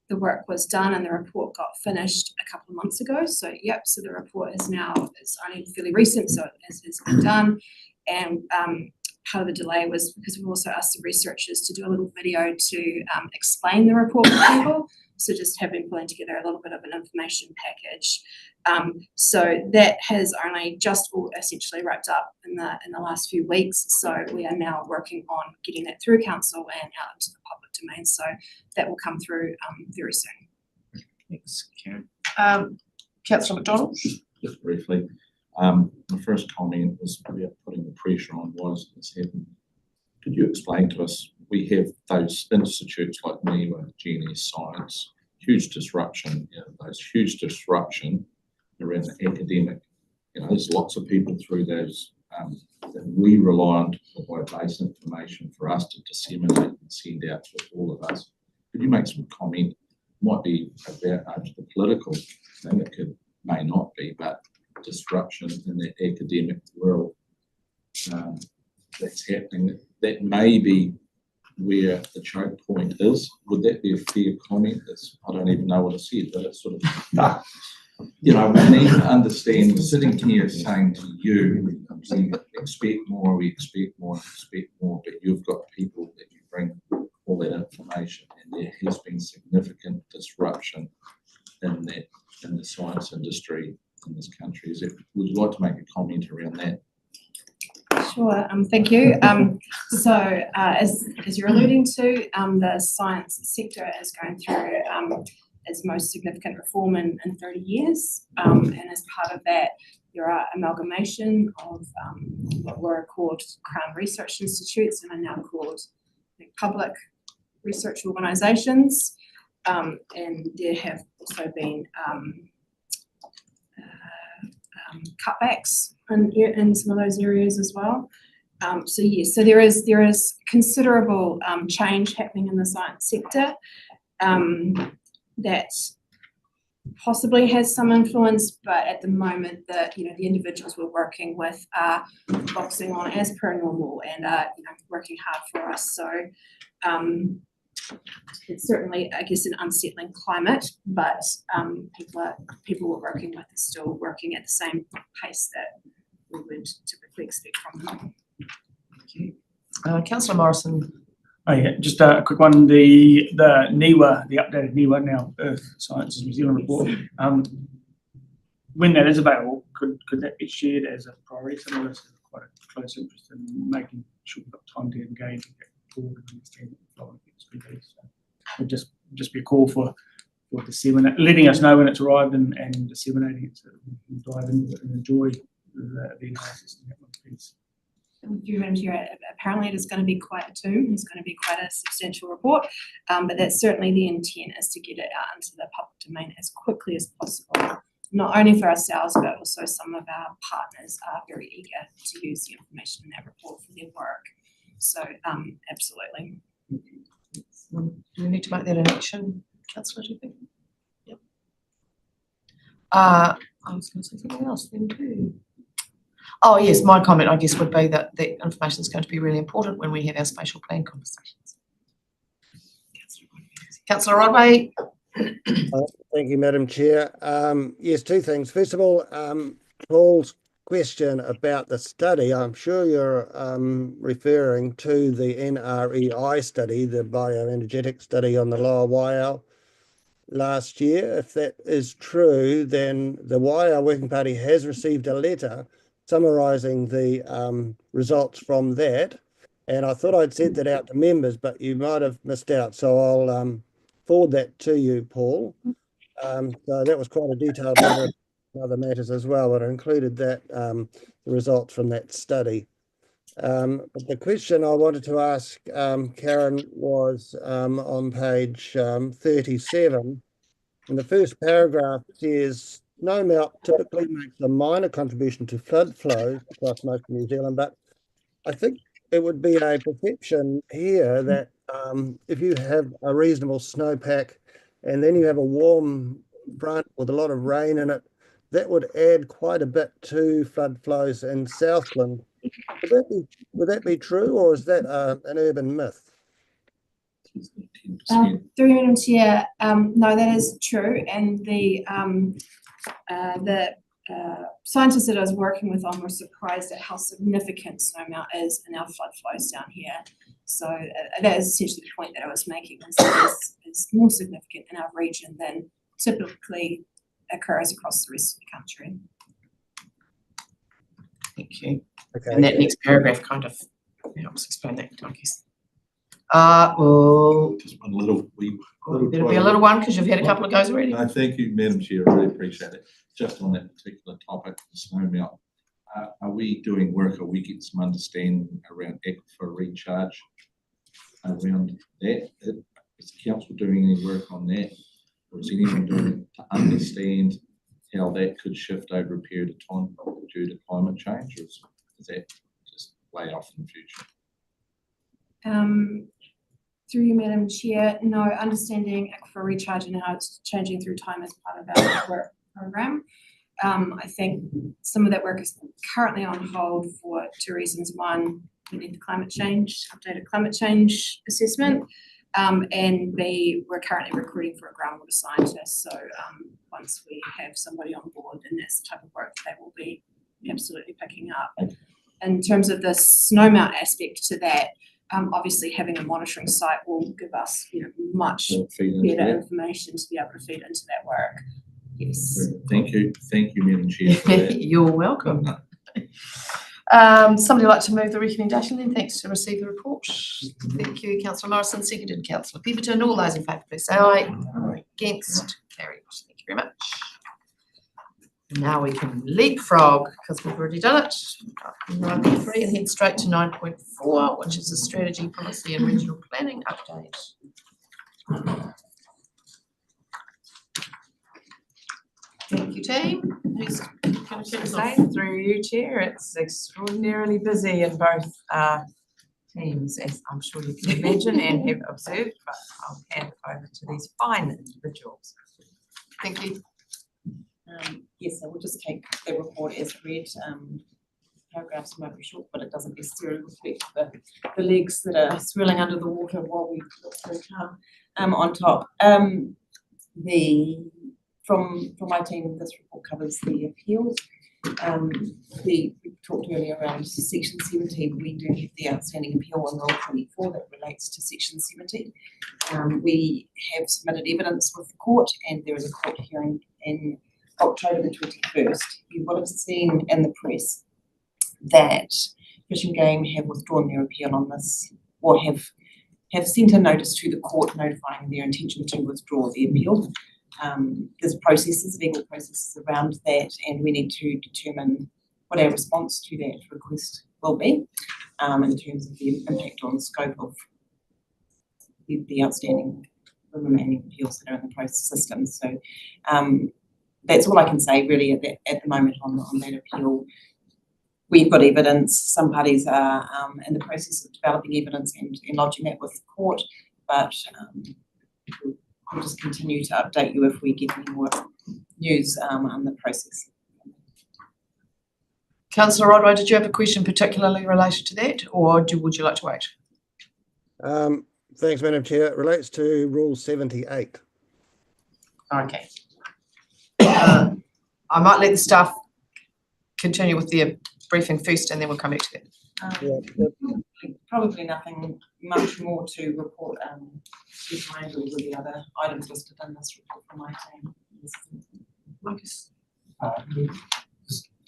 The work was done and the report got finished a couple of months ago. So yep, so the report is now, it's only fairly recent, so it has been done. And part of the delay was because we've also asked the researchers to do a little video to explain the report to people. So just have been pulling together a little bit of an information package. So that has only just all essentially wrapped up in the last few weeks. So we are now working on getting that through council and out into the public domain. So that will come through very soon. Thanks, Karen. Councillor McDonald? Just briefly, my first comment was about putting the pressure on why is this happening. Could you explain to us, we have those institutes like NIWA, GNS Science, huge disruption, those huge disruption around the academic, there's lots of people through those that we rely on to provide base information for us to disseminate and send out to all of us. Could you make some comment? Might be about the political thing, it may not be, but disruption in the academic world that's happening. That may be where the choke point is. Would that be a fair comment? I don't even know what it said, but it's sort of, we need to understand, sitting here saying to you, we expect more, we expect more, but you've got people that you bring all that information, and there has been significant disruption in the science industry in this country. Would you like to make a comment around that? Sure, thank you. So as you're alluding to, the science sector is going through its most significant reform in 30 years. And as part of that, there are amalgamation of what were called Crown Research Institutes and are now called public research organisations. And there have also been cutbacks in some of those areas as well. So yes, so there is considerable change happening in the science sector that possibly has some influence, but at the moment the individuals we're working with are focusing on as per normal and are working hard for us. So it's certainly, I guess, an unsettling climate, but people we're working with are still working at the same pace that we would typically expect from them. Thank you. Councillor Morrison. Oh, yeah, just a quick one. The NIWA, the updated NIWA now, Earth Sciences New Zealand report. When that is available, could that be shared as a priority? Some of us have quite a close interest in making sure we've got time to engage and get forward and understand what the flowing things could be. So it would just be a call for letting us know when it's arrived and disseminating it so that we can dive into it and enjoy the analysis in that one piece. Apparently it is going to be quite a tome. It's going to be quite a substantial report, but that's certainly the intent, is to get it out into the public domain as quickly as possible. Not only for ourselves, but also some of our partners are very eager to use the information in that report for their work. So absolutely. Do we need to make that an action, Councillor, do you think? Yep. I was going to say something else then too. Oh yes, my comment I guess would be that the information is going to be really important when we have our spatial plan conversations. Councillor Rodway. Thank you, Madam Chair. Yes, two things. First of all, Paul's question about the study. I'm sure you're referring to the NREI study, the bioenergetic study on the Lower Waiau last year. If that is true, then the Waiau Working Party has received a letter summarising the results from that, and I thought I'd sent that out to members, but you might have missed out, so I'll forward that to you, Paul. So that was quite a detailed letter of other matters as well, but it included that the results from that study. But the question I wanted to ask Karen was on page 37, and the first paragraph says, snow melt typically makes a minor contribution to flood flows across most of New Zealand, but I think it would be a perception here that if you have a reasonable snowpack and then you have a warm front with a lot of rain in it, that would add quite a bit to flood flows in Southland. Would that be true, or is that an urban myth? Through Madam Chair, no, that is true, and the scientists that I was working with on were surprised at how significant snowmelt is in our flood flows down here. So that is essentially the point that I was making, is more significant in our region than typically occurs across the rest of the country. Thank you. Okay. And that next paragraph kind of helps explain that, I guess. Well, Just one little wee. better be a little one because you've had a couple of goes already. No, thank you, Madam Chair, I really appreciate it. Just on that particular topic, the snowmelt, are we doing work, are we getting some understanding around aquifer recharge around that? Is the council doing any work on that? Or is anyone doing it to understand how that could shift over a period of time due to climate change, or is that just way off in the future? Through you, Madam Chair, no, understanding aquifer recharge and how it's changing through time as part of our work program. I think some of that work is currently on hold for two reasons. One, we need the updated climate change assessment. And B, we're currently recruiting for a groundwater scientist. So once we have somebody on board, then that's the type of work that will be absolutely picking up. In terms of the snowmelt aspect to that, obviously having a monitoring site will give us, much better information to be able to feed into that work. Yes. Thank you, Madam Chair, for that. You're welcome. Somebody like to move the recommendation then? Thanks to receive the report. Thank you, Councillor Morrison, seconded Councillor Pemberton. All those in favour, please say aye. Against, carried. Thank you very much. Now we can leapfrog because we've already done it. 9.3 and head straight to 9.4, which is the strategy, policy and regional planning update. Thank you, team. Who's going to kick us off? Through you, Chair, it's extraordinarily busy in both teams, as I'm sure you can imagine and have observed, but I'll hand it over to these fine individuals. Thank you. Yes, I will just take the report as read. Paragraphs might be short, but it doesn't necessarily reflect the legs that are swirling under the water while we look through calm on top. From my team, this report covers the appeals. We talked earlier around section 17. We do have the outstanding appeal on Rule 24 that relates to section 17. We have submitted evidence with the court, and there is a court hearing in October the 21st. You will have seen in the press that Fish and Game have withdrawn their appeal on this, or have sent a notice to the court notifying their intention to withdraw the appeal. There's legal processes around that, and we need to determine what our response to that request will be in terms of the impact on the scope of the outstanding, the remaining appeals that are in the process system. So that's all I can say really at the moment on that appeal. We've got evidence. Some parties are in the process of developing evidence and lodging that with the court, but we'll just continue to update you if we get any more news on the process. Councillor Rodway, did you have a question particularly related to that, or would you like to wait? Thanks, Madam Chair. It relates to Rule 78. Okay. I might let the staff continue with their briefing first, and then we'll come back to that. Probably nothing much more to report behind all of the other items listed in this report from my team. Marcus.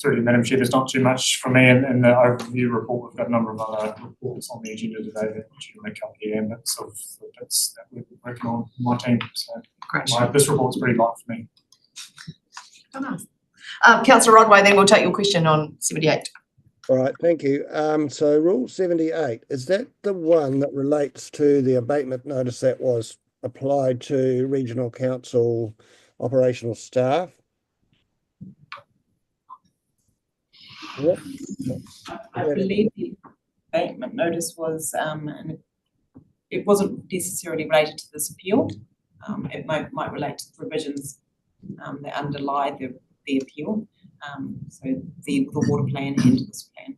Through you, Madam Chair, there's not too much from me in the overview report. We've got a number of other reports on the agenda today that generally come here, and that's sort of that we're working on my team. So this report's pretty light for me. Oh, nice. Councillor Rodway, then we'll take your question on 78. All right, thank you. So Rule 78, is that the one that relates to the abatement notice that was applied to Regional Council operational staff? What? I believe the abatement notice was, and it wasn't necessarily related to this appeal. It might relate to the provisions that underlie the appeal. So the water plan and this plan.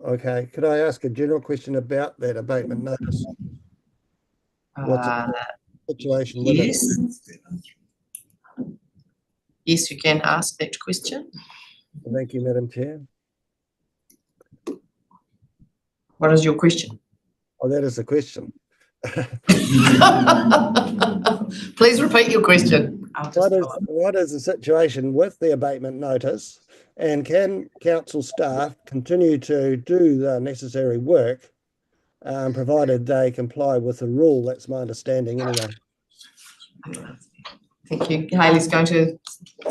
Okay, could I ask a general question about that abatement notice? What's the situation with yes. it? Yes, you can ask that question. Thank you, Madam Chair. What is your question? Oh, that is the question. Please repeat your question. What is the situation with the abatement notice, and can council staff continue to do the necessary work, provided they comply with the rule? That's my understanding anyway. Thank you. Hayley's going to.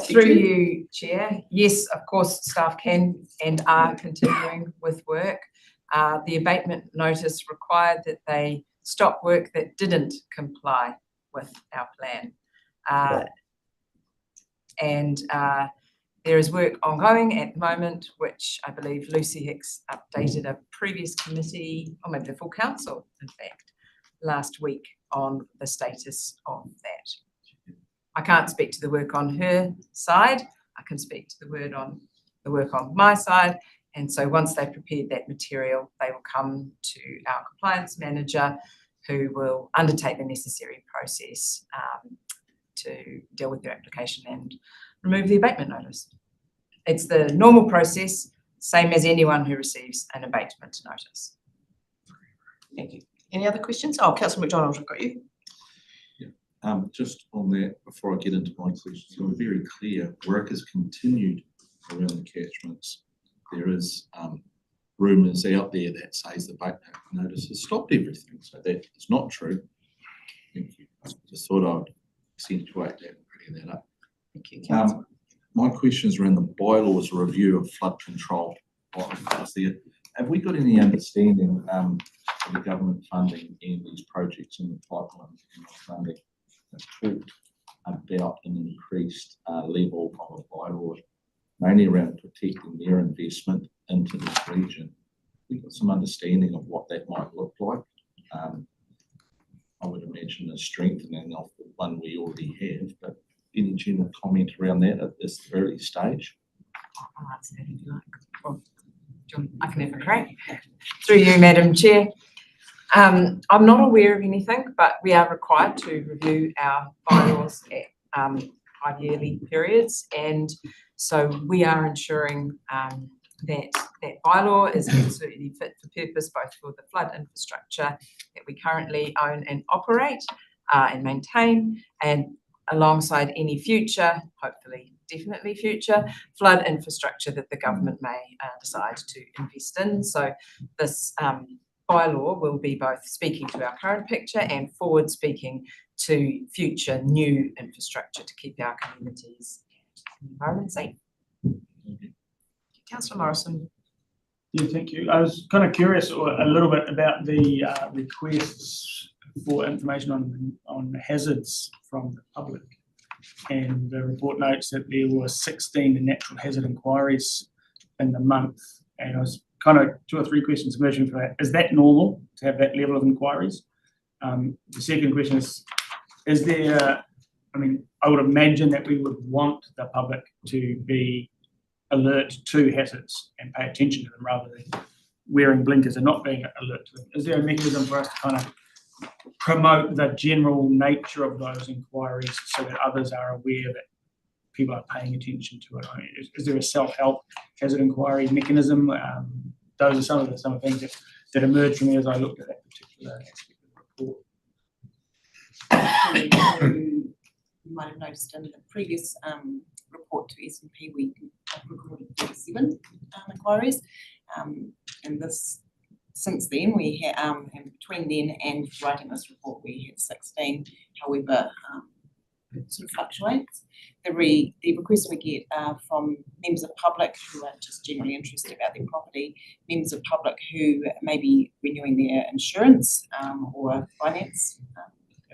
Through you, Chair. Yes, of course, staff can and are continuing with work. The abatement notice required that they stop work that didn't comply with our plan. And there is work ongoing at the moment, which I believe Lucy Hicks updated a previous committee, or maybe the full council, in fact, last week on the status of that. I can't speak to the work on her side. I can speak to the work on my side. And so once they've prepared that material, they will come to our compliance manager, who will undertake the necessary process to deal with their application and remove the abatement notice. It's the normal process, same as anyone who receives an abatement notice. Thank you. Any other questions? Oh, Councillor McDonald, I've got you. Just on that, before I get into my questions, so we're very clear, work has continued around the catchments. There is rumours out there that says the abatement notice has stopped everything, so that is not true. Thank you. I just thought I'd accentuate that and clear that up. Thank you, Councillor. My question is around the bylaws review of flood control. Have we got any understanding of the government funding in these projects in the pipeline funding that talked about an increased level of a bylaw, mainly around protecting their investment into this region? We've got some understanding of what that might look like. I would imagine a strengthening of the one we already have, but any general comment around that at this early stage? I'll answer that if you like. Well, I can have a crack. Through you, Madam Chair. I'm not aware of anything, but we are required to review our bylaws at 5-yearly periods, and so we are ensuring that bylaw is absolutely fit for purpose, both for the flood infrastructure that we currently own and operate and maintain, and alongside any future, hopefully definitely future, flood infrastructure that the government may decide to invest in. So this bylaw will be both speaking to our current picture and forward speaking to future new infrastructure to keep our communities and environment safe. Councillor Morrison. Yeah, thank you. I was kind of curious a little bit about the requests for information on hazards from the public. And the report notes that there were 16 natural hazard inquiries in the month. And I was kind of 2 or 3 questions emerging from that. Is that normal to have that level of inquiries? The second question is there, I mean, I would imagine that we would want the public to be alert to hazards and pay attention to them rather than wearing blinkers and not being alert to them. Is there a mechanism for us to kind of promote the general nature of those inquiries so that others are aware that people are paying attention to it? I mean, is there a self-help hazard inquiry mechanism? Those are some of the things that emerged for me as I looked at that particular aspect of the report. You might have noticed in the previous report to S&P, we recorded 37 inquiries, and this. Since then, we had, and between then and writing this report, we had 16. However, it sort of fluctuates. The requests we get are from members of the public who are just generally interested about their property, members of the public who may be renewing their insurance or finance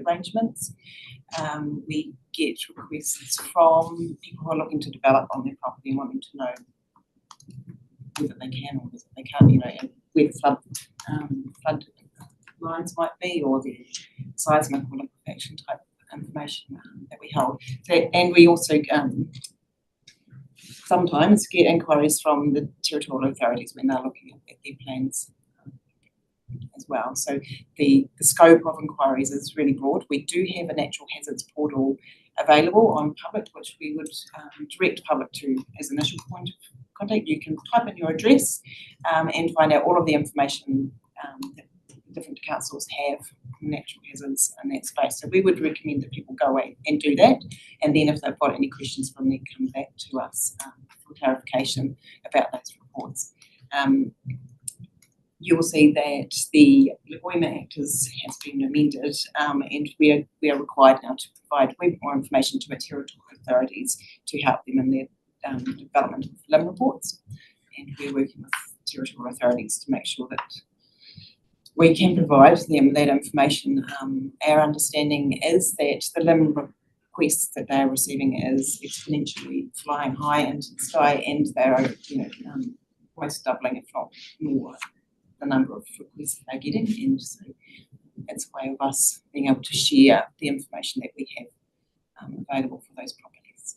arrangements. We get requests from people who are looking to develop on their property and wanting to know whether they can or whether they can't, you know, and where the flood lines might be, or the seismic or liquefaction type information that we hold. So, and we also sometimes get inquiries from the territorial authorities when they're looking at their plans as well. So the scope of inquiries is really broad. We do have a natural hazards portal available on public, which we would direct public to as initial point of contact. You can type in your address and find out all of the information that different councils have on natural hazards in that space. So we would recommend that people go away and do that, and then if they've got any questions from there, come back to us for clarification about those reports. You will see that the Lagoima Act has been amended, and we are required now to provide more information to our territorial authorities to help them in their development of LIM reports. And we're working with territorial authorities to make sure that we can provide them that information. Our understanding is that the LIM requests that they are receiving is exponentially flying high into the sky, and they're almost doubling, if not more, the number of requests they're getting. And so it's a way of us being able to share the information that we have available for those properties.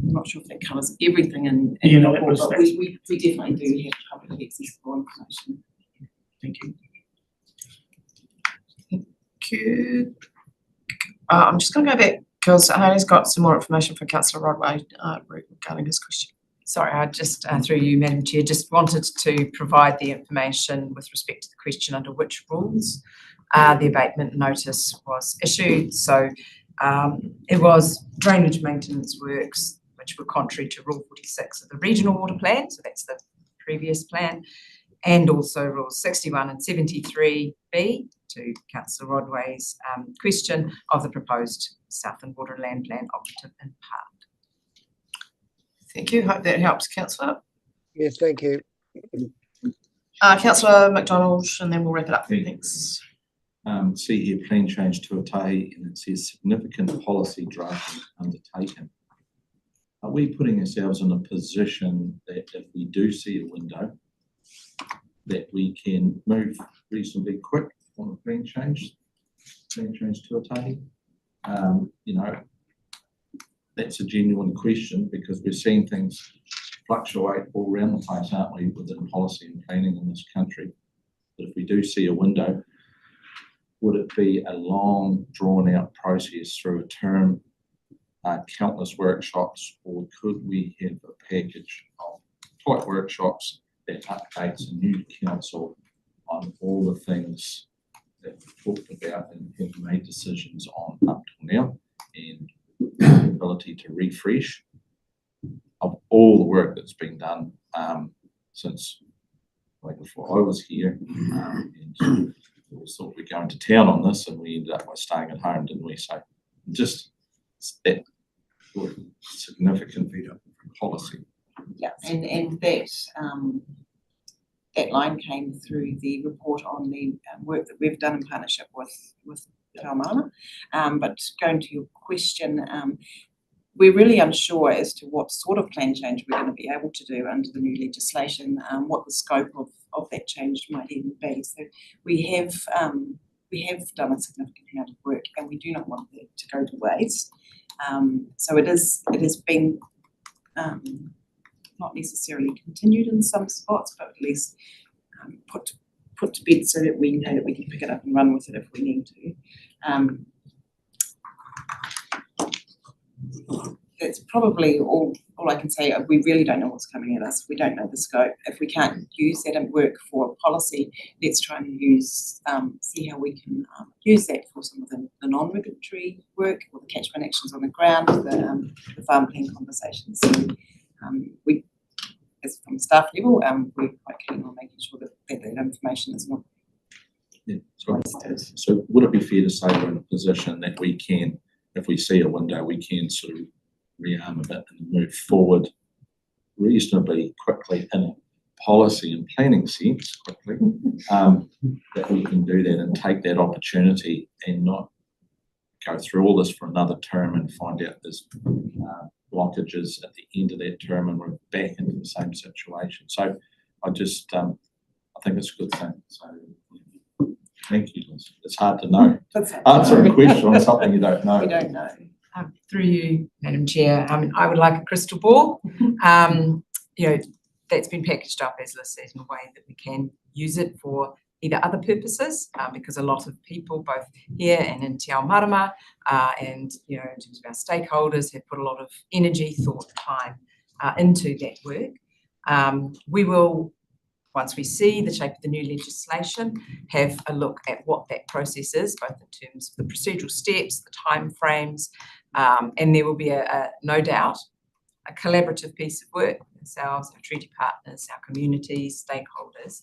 I'm not sure if that covers everything in the report, but we definitely do have public accessible information. Thank you. Thank you. I'm just going to go back because Hayley's got some more information for Councillor Rodway regarding his question. Sorry, I just, through you, Madam Chair, just wanted to provide the information with respect to the question under which rules the abatement notice was issued. So it was drainage maintenance works which were contrary to Rule 46 of the Regional Water Plan, so that's the previous plan, and also Rules 61 and 73B to Councillor Rodway's question of the proposed Southland Water and Land Plan operative in part. Thank you. Hope that helps, Councillor. Yes, thank you. Councillor McDonald, and then we'll wrap it up. Thanks. See here, plan change to Tuatahi, and it says significant policy drafting undertaken. Are we putting ourselves in a position that if we do see a window, that we can move reasonably quick on a plan change to Tuatahi? That's a genuine question because we're seeing things fluctuate all around the place, aren't we, within policy and planning in this country. But if we do see a window, would it be a long, drawn-out process through a term, countless workshops, or could we have a package of tight workshops that updates a new council on all the things that we've talked about and have made decisions on up till now, and the ability to refresh of all the work that's been done since before I was here, and we thought we'd go into town on this, and we ended up by staying at home, didn't we? So just that significant policy. Yeah, and that line came through the report on the work that we've done in partnership with Taumana. But going to your question, we're really unsure as to what sort of plan change we're going to be able to do under the new legislation, what the scope of that change might even be. So we have done a significant amount of work, and we do not want that to go to waste. So it has been not necessarily continued in some spots, but at least put to bed so that we know that we can pick it up and run with it if we need to. That's probably all I can say. We really don't know what's coming at us. We don't know the scope. If we can't use that and work for policy, let's try and see how we can use that for some of the non-regulatory work or the catchment actions on the ground, the farm plan conversations. So we, as from staff level, we're quite keen on making sure that information is not. Yeah. So would it be fair to say we're in a position that we can, if we see a window, we can sort of rearm a bit and move forward reasonably quickly in a policy and planning sense quickly, that we can do that and take that opportunity and not go through all this for another term and find out there's blockages at the end of that term and we're back into the same situation. So I just, I think it's a good thing. So thank you, Liz. It's hard to know. Answer a question on something you don't know. We don't know. Through you, Madam Chair, I would like a crystal ball. That's been packaged up, as Liz said, in a way that we can use it for either other purposes, because a lot of people, both here and in Te Ao Marama, and, you know, in terms of our stakeholders, have put a lot of energy, thought, time into that work. We will, once we see the shape of the new legislation, have a look at what that process is, both in terms of the procedural steps, the timeframes, and there will be no doubt a collaborative piece of work, ourselves, our treaty partners, our communities, stakeholders,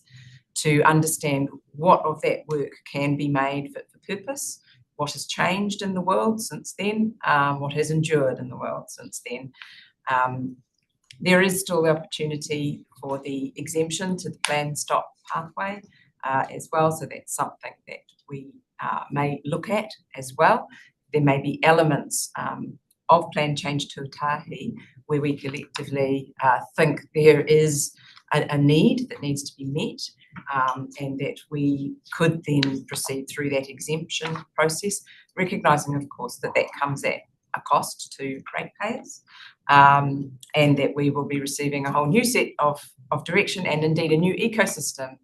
to understand what of that work can be made fit for purpose, what has changed in the world since then, what has endured in the world since then. There is still the opportunity for the exemption to the plan stop pathway as well, so that's something that we may look at as well. There may be elements of plan change tuatahi where we collectively think there is a need that needs to be met, and that we could then proceed through that exemption process, recognising, of course, that that comes at a cost to ratepayers, and that we will be receiving a whole new set of direction and indeed a new ecosystem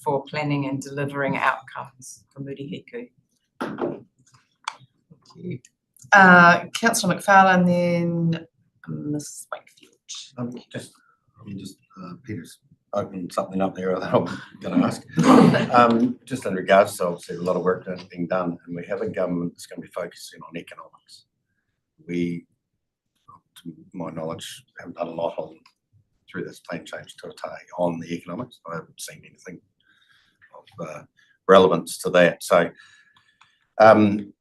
for planning and delivering outcomes for Murihiku. Thank you. Councillor McFarlane, then Ms Wakefield. Peter's opened something up there that I'm going to ask. Just in regards to, obviously, a lot of work that's being done, and we have a government that's going to be focusing on economics. We, to my knowledge, haven't done a lot through this plan change tuatahi on the economics. I haven't seen anything of relevance to that. So, I'm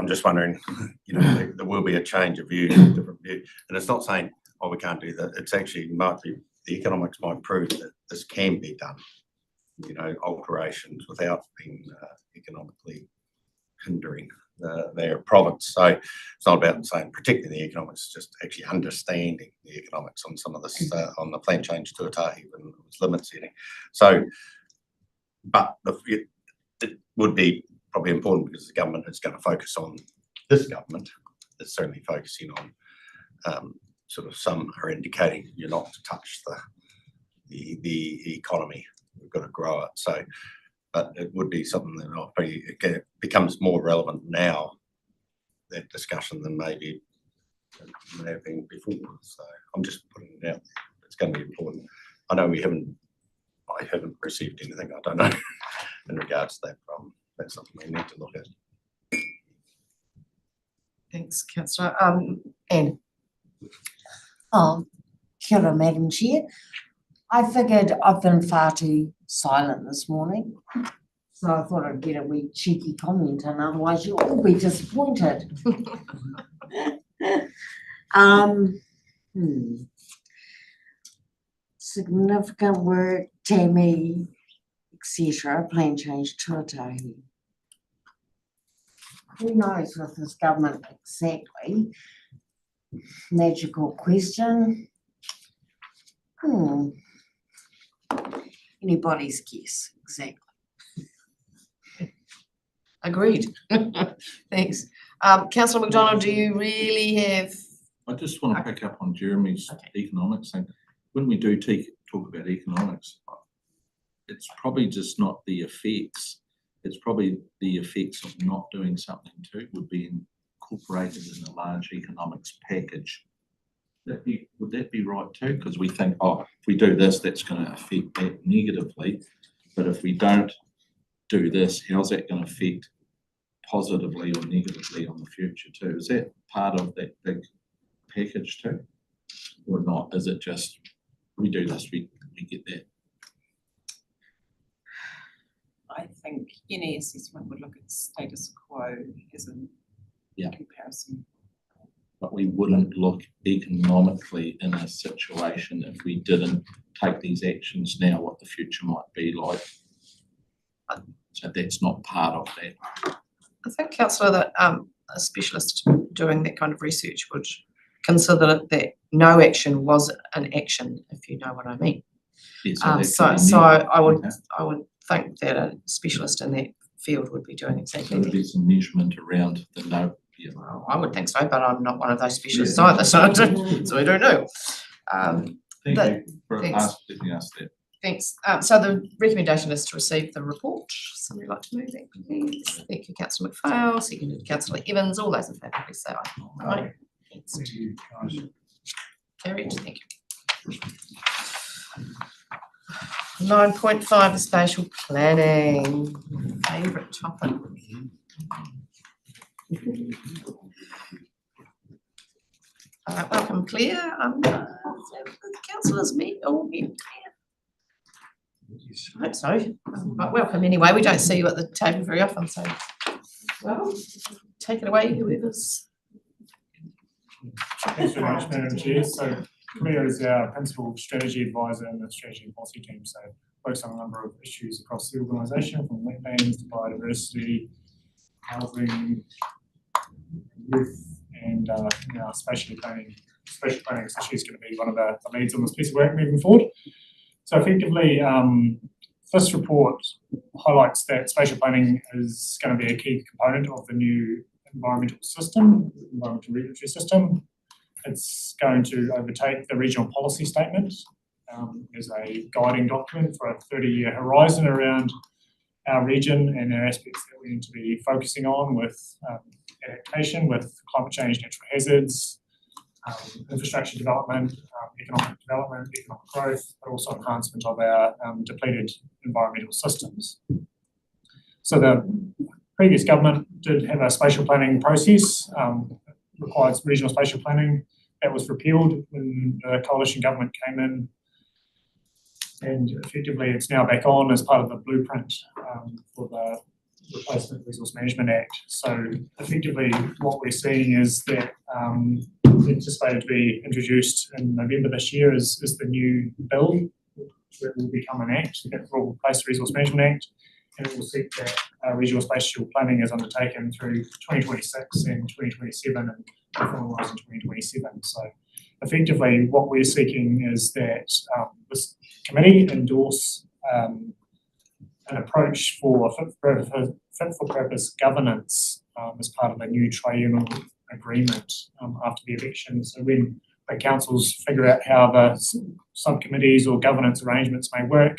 just wondering, you know, there will be a change of view, different view, and it's not saying, oh, we can't do that. It's actually might be, the economics might prove that this can be done, you know, alterations without being economically hindering their province. So it's not about saying protecting the economics, it's just actually understanding the economics on some of this, on the plan change tuatahi when it was limit setting. So, but it would be probably important because the government is going to focus on, this government is certainly focusing on, sort of some are indicating you're not to touch the economy. We've got to grow it. So, but it would be something that it becomes more relevant now, that discussion, than maybe it may have been before. So I'm just putting it out there. It's going to be important. I know I haven't received anything, I don't know, in regards to that problem. That's something we need to look at. Thanks, Councillor. Anne. Kia ora, Madam Chair. I figured I've been far too silent this morning, so I thought I'd get a wee cheeky comment, and otherwise you'll all be disappointed. Significant work, TAMI, etc., plan change tuatahi. Who knows with this government exactly? Magical question. Anybody's guess, exactly. Agreed. Thanks. Councillor McDonald, do you really have? I just want to pick up on Jeremy's economics thing. When we do talk about economics, it's probably just not the effects. It's probably the effects of not doing something too would be incorporated in a large economics package. Would that be right too? Because we think, oh, if we do this, that's going to affect that negatively. But if we don't do this, how's that going to affect positively or negatively on the future too? Is that part of that big package too? Or not? Is it just, we do this, we get that? I think any assessment would look at status quo as a comparison. But we wouldn't look economically in a situation if we didn't take these actions now, what the future might be like. So that's not part of that. I think, Councillor, that a specialist doing that kind of research would consider that no action was an action, if you know what I mean. Yeah, so I would think that a specialist in that field would be doing exactly that. So there's some measurement around the no. Yeah. Well, I would think so, but I'm not one of those specialists either, so I don't know. Thank you for asking that. Thanks. So the recommendation is to receive the report. Somebody like to move that, please? Thank you, councillor McPhail, seconded councillor Evans. All those in favour, please say aye. Aye. Against? Carried, thank you. 9.5, spatial planning, favourite topic. Welcome, Claire. Councillors meet all meet. I hope so. But welcome anyway. We don't see you at the table very often, so well, take it away, whoever's. Thanks very much, Madam Chair. So Claire is our principal strategy advisor in the strategy and policy team. So focus on a number of issues across the organisation, from wetlands to biodiversity, housing, youth, and now spatial planning. Spatial planning is actually going to be one of the leads on this piece of work moving forward. So effectively, this report highlights that spatial planning is going to be a key component of the new environmental regulatory system. It's going to overtake the regional policy statement as a guiding document for a 30-year horizon around our region and our aspects that we need to be focusing on with adaptation, with climate change, natural hazards, infrastructure development, economic growth, but also enhancement of our depleted environmental systems. So the previous government did have a spatial planning process, required regional spatial planning. That was repealed when the coalition government came in, and effectively it's now back on as part of the blueprint for the Replacement Resource Management Act. So effectively what we're seeing is that anticipated to be introduced in November this year is the new bill that will become an act that will replace the Resource Management Act, and it will seek that regional spatial planning is undertaken through 2026 and 2027 and finalised in 2027. So effectively what we're seeking is that this committee endorse an approach for fit for purpose governance as part of a new tribunal agreement after the election. So when the councils figure out how the subcommittees or governance arrangements may work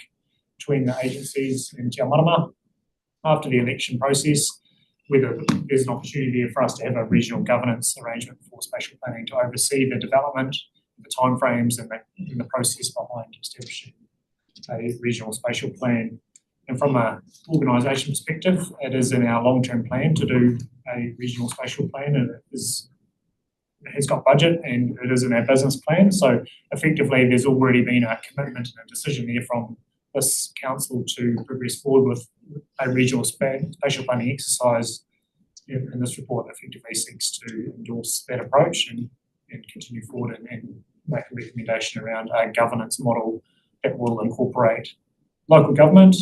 between the agencies and Te Amarama after the election process, whether there's an opportunity for us to have a regional governance arrangement for spatial planning to oversee the development, the timeframes and the process behind establishing a regional spatial plan. And from an organisation perspective, it is in our long-term plan to do a regional spatial plan, and it has got budget and it is in our business plan. So effectively there's already been a commitment and a decision there from this council to progress forward with a regional spatial planning exercise, and this report effectively seeks to endorse that approach and continue forward and make a recommendation around a governance model that will incorporate local government,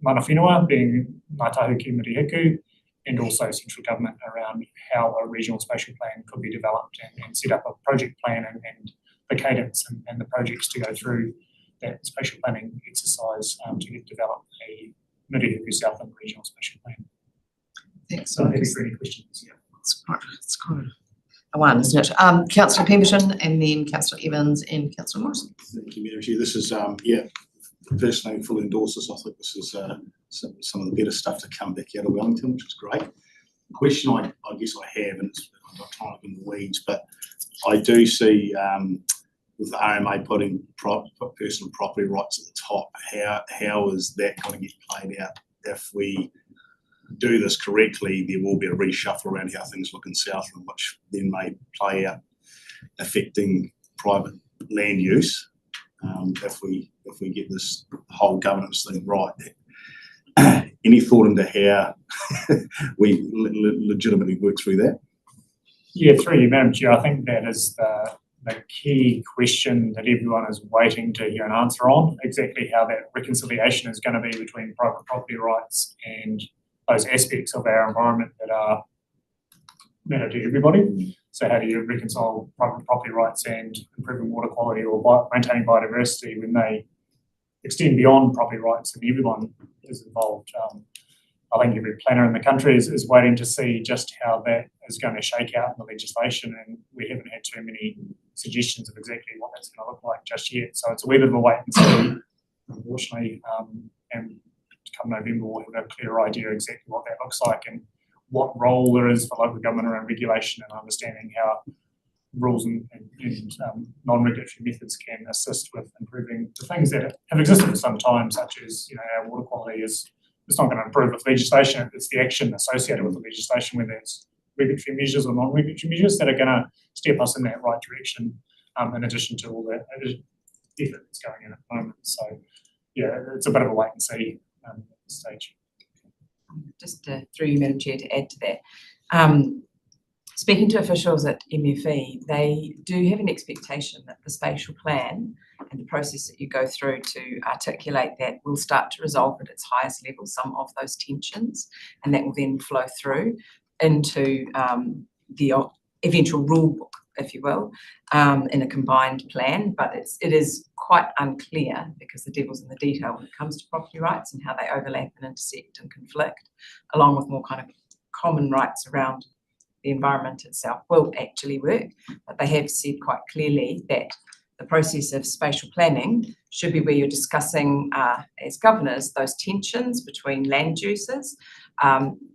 mana whenua being Ngā Tahuki Mirihiku, and also central government around how a regional spatial plan could be developed and set up a project plan and the cadence and the projects to go through that spatial planning exercise to develop a Mirihiku Southland regional spatial plan. Thanks. So happy for any questions. Yeah. It's quite a one, isn't it? Councillor Pemberton and then Councillor Evans and Councillor Morrison. Thank you, Madam Chair. This is, personally fully endorse this. I think this is some of the better stuff to come back out of Wellington, which is great. The question I guess I have, and I'm not trying to be in the weeds, but I do see with the RMA putting personal property rights at the top, how is that going to get played out? If we do this correctly, there will be a reshuffle around how things look in Southland, which then may play out affecting private land use if we get this whole governance thing right. Any thought into how we legitimately work through that? Yeah, through you, Madam Chair, I think that is the key question that everyone is waiting to hear an answer on, exactly how that reconciliation is going to be between private property rights and those aspects of our environment that matter to everybody. So how do you reconcile private property rights and improving water quality or maintaining biodiversity when they extend beyond property rights and everyone is involved? I think every planner in the country is waiting to see just how that is going to shake out in the legislation, and we haven't had too many suggestions of exactly what that's going to look like just yet. So it's a wee bit of a wait and see. unfortunately. And come November, we'll have a clearer idea exactly what that looks like and what role there is for local government around regulation and understanding how rules and non-regulatory methods can assist with improving the things that have existed for some time, such as, our water quality is, it's not going to improve with legislation, it's the action associated with the legislation, whether it's regulatory measures or non-regulatory measures that are going to step us in that right direction, in addition to all the effort that's going in at the moment. So, yeah, it's a bit of a wait and see at this stage. Just through you, Madam Chair, to add to that. Speaking to officials at MFE, they do have an expectation that the spatial plan and the process that you go through to articulate that will start to resolve at its highest level some of those tensions, and that will then flow through into the eventual rule book, if you will, in a combined plan. But it is quite unclear, because the devil's in the detail when it comes to property rights and how they overlap and intersect and conflict, along with more kind of common rights around the environment itself will actually work. But they have said quite clearly that the process of spatial planning should be where you're discussing as governors those tensions between land uses.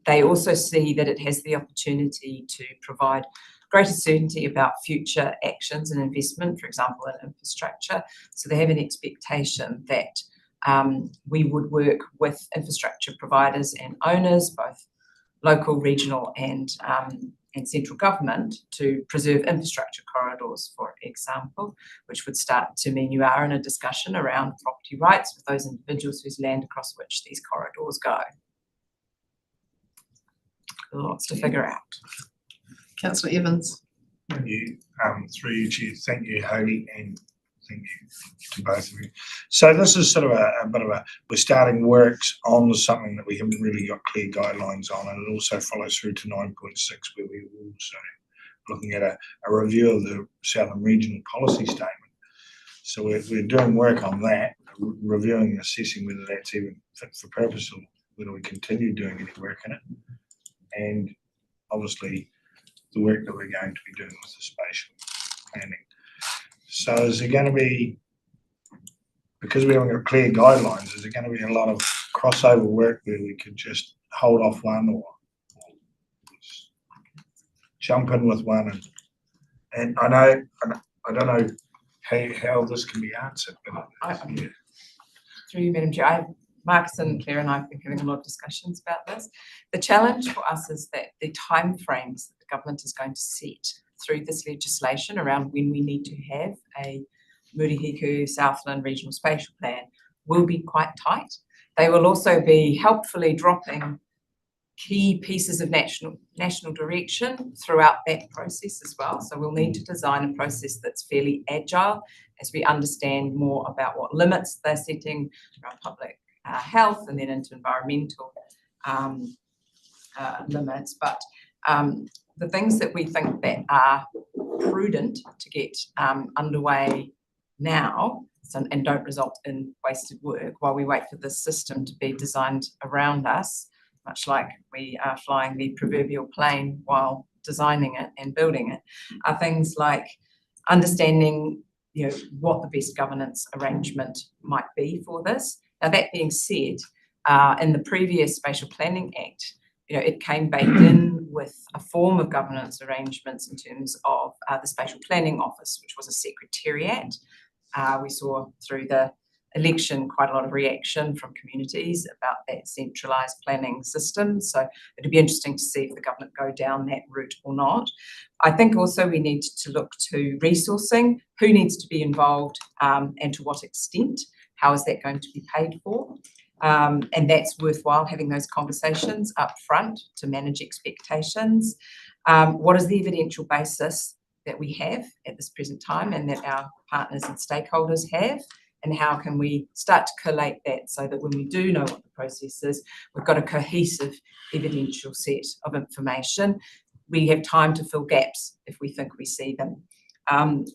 They also see that it has the opportunity to provide greater certainty about future actions and investment, for example, in infrastructure. So they have an expectation that we would work with infrastructure providers and owners, both local, regional and central government, to preserve infrastructure corridors, for example, which would start to mean you are in a discussion around property rights with those individuals whose land across which these corridors go. Lots to figure out. Councillor Evans. Thank you, through you, Chair. Thank you, Hayley, and thank you to both of you. So this is sort of a bit of we're starting works on something that we haven't really got clear guidelines on, and it also follows through to 9.6, where we're also looking at a review of the Southern Regional Policy Statement. So we're doing work on that, reviewing and assessing whether that's even fit for purpose or whether we continue doing any work in it. And obviously the work that we're going to be doing with the spatial planning. So is there going to be, because we haven't got clear guidelines, is there going to be a lot of crossover work where we could just hold off one or jump in with one? And I don't know how this can be answered, but yeah. Through you, Madam Chair, Marcus and Claire and I have been having a lot of discussions about this. The challenge for us is that the timeframes that the government is going to set through this legislation around when we need to have a Murihiku Southland Regional Spatial Plan will be quite tight. They will also be helpfully dropping key pieces of national direction throughout that process as well. So we'll need to design a process that's fairly agile as we understand more about what limits they're setting around public health and then into environmental limits. But the things that we think that are prudent to get underway now and don't result in wasted work while we wait for this system to be designed around us, much like we are flying the proverbial plane while designing it and building it, are things like understanding, what the best governance arrangement might be for this. Now, that being said, in the previous Spatial Planning Act, it came baked in with a form of governance arrangements in terms of the Spatial Planning Office, which was a secretariat. We saw through the election quite a lot of reaction from communities about that centralised planning system. So it'd be interesting to see if the government go down that route or not. I think also we need to look to resourcing, who needs to be involved and to what extent, how is that going to be paid for? And that's worthwhile having those conversations up front to manage expectations. What is the evidential basis that we have at this present time and that our partners and stakeholders have? And how can we start to collate that so that when we do know what the process is, we've got a cohesive evidential set of information. We have time to fill gaps if we think we see them. And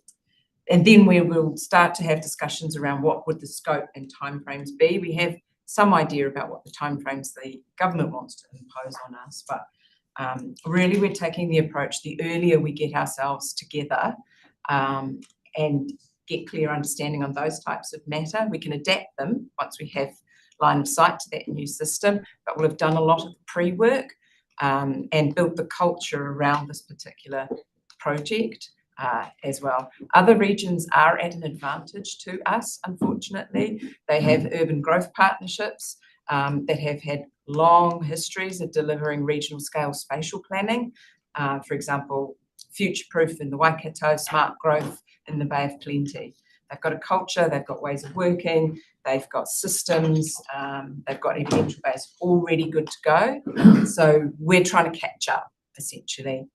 then we will start to have discussions around what would the scope and timeframes be. We have some idea about what the timeframes the government wants to impose on us, but really we're taking the approach, the earlier we get ourselves together and get clear understanding on those types of matter. We can adapt them once we have line of sight to that new system, but we'll have done a lot of the pre-work and built the culture around this particular project as well. Other regions are at an advantage to us, unfortunately. They have urban growth partnerships that have had long histories of delivering regional scale spatial planning. For example, Future Proof in the Waikato, Smart Growth in the Bay of Plenty. They've got a culture, they've got ways of working, they've got systems, they've got evidential base already good to go. So we're trying to catch up, essentially.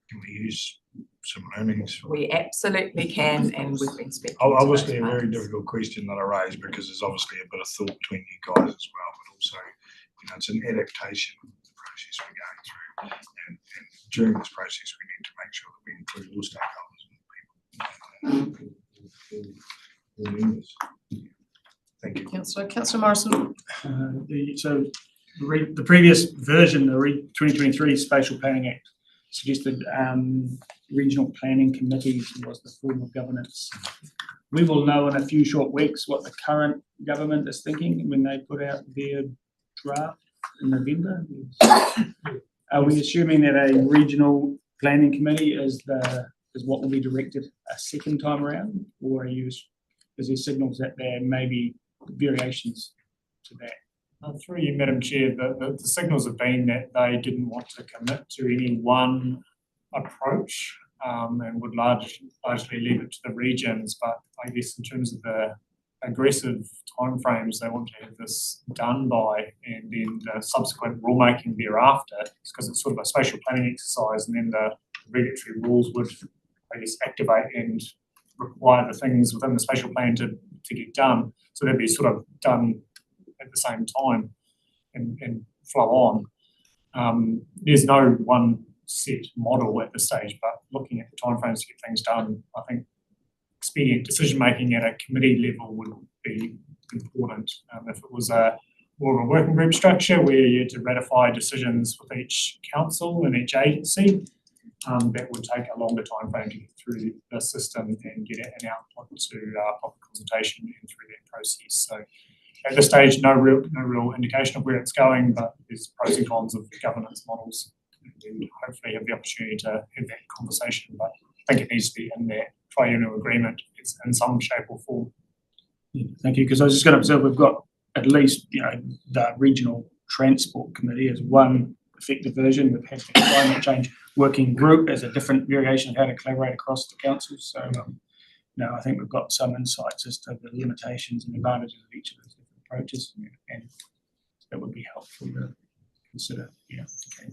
Can we use some learnings? We absolutely can, and we've been speaking to Obviously, a those very partners. difficult question that I raised because there's obviously a bit of thought between you guys as well, but also, it's an adaptation process we're going through. And during this process, we need to make sure that we include all stakeholders and people. All members. Thank you. Councillor Morrison. The previous version, the 2023 Spatial Planning Act, suggested regional planning committees was the form of governance. We will know in a few short weeks what the current government is thinking when they put out their draft in November. Are we assuming that a regional planning committee is what will be directed a second time around, or is there signals that there may be variations to that? Through you, Madam Chair, the signals have been that they didn't want to commit to any one approach and would largely leave it to the regions. But I guess in terms of the aggressive timeframes they want to have this done by, and then the subsequent rulemaking thereafter, because it's sort of a spatial planning exercise, and then the regulatory rules would, I guess, activate and require the things within the spatial plan to get done. So they'd be sort of done at the same time and flow on. There's no one set model at this stage, but looking at the timeframes to get things done, I think expedient decision making at a committee level would be important. If it was more of a working group structure where you had to ratify decisions with each council and each agency, that would take a longer timeframe to get through the system and get an output to public consultation and through that process. So at this stage, no real indication of where it's going, but there's pros and cons of governance models. We hopefully have the opportunity to have that conversation, but I think it needs to be in that triennial agreement. It's in some shape or form. Yeah, thank you, because I was just going to observe we've got at least the regional transport committee as one effective version. We've had the climate change working group as a different variation of how to collaborate across the councils. So I think we've got some insights as to the limitations and advantages of each of those different approaches, and that would be helpful to consider. Yeah. Okay.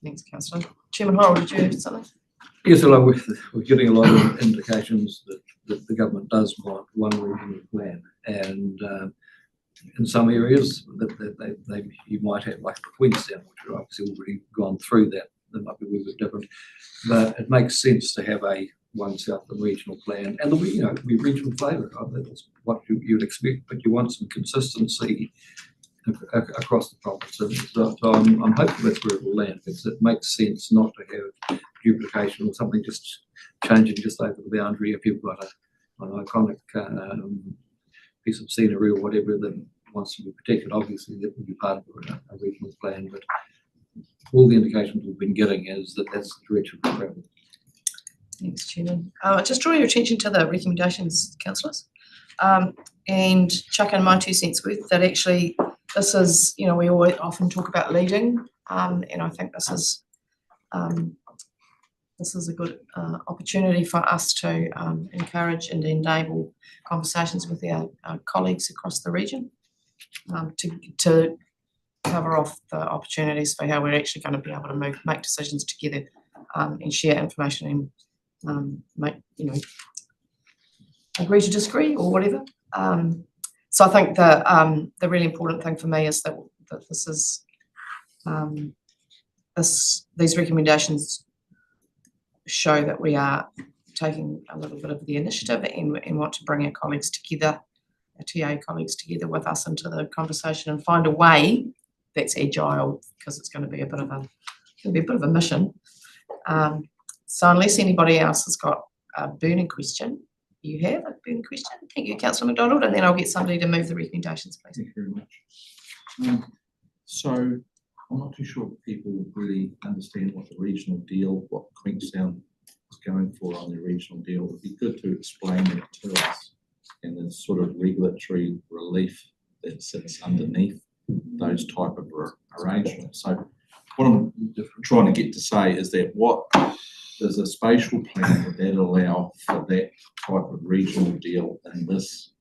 Thanks, Councillor. Chairman Hall, did you have something? Yes, hello. We're getting a lot of indications that the government does want one regional plan, and in some areas that you might have, like Queenstown, which are obviously already gone through that. That might be a little bit different, but it makes sense to have a one southern regional plan, and there'll be regional flavour. That's what you'd expect, but you want some consistency across the province. So I'm hopeful that's where it will land, because it makes sense not to have duplication or something just changing just over the boundary. If you've got an iconic piece of scenery or whatever that wants to be protected, obviously that would be part of a regional plan. But all the indications we've been getting is that that's the direction of travel. Thanks, Chairman. Just draw your attention to the recommendations, councillors, and chuck in my 2 cents worth that actually this is, we always often talk about leading, and I think this is a good opportunity for us to encourage and enable conversations with our colleagues across the region to cover off the opportunities for how we're actually going to be able to make decisions together and share information and make, agree to disagree or whatever. So I think the really important thing for me is that this is these recommendations show that we are taking a little bit of the initiative and want to bring our colleagues together, our TA colleagues together with us into the conversation and find a way that's agile, because it's going to be a bit of a mission. So unless anybody else has got a burning question, you have a burning question? Thank you, councillor McDonald, and then I'll get somebody to move the recommendations, please. Thank you very much. So I'm not too sure if people really understand what the regional deal, what Queenstown is going for on the regional deal. It'd be good to explain that to us and the sort of regulatory relief that sits underneath those type of arrangements. So what I'm trying to get to say is that what does a spatial plan, would that allow for that type of regional deal in this,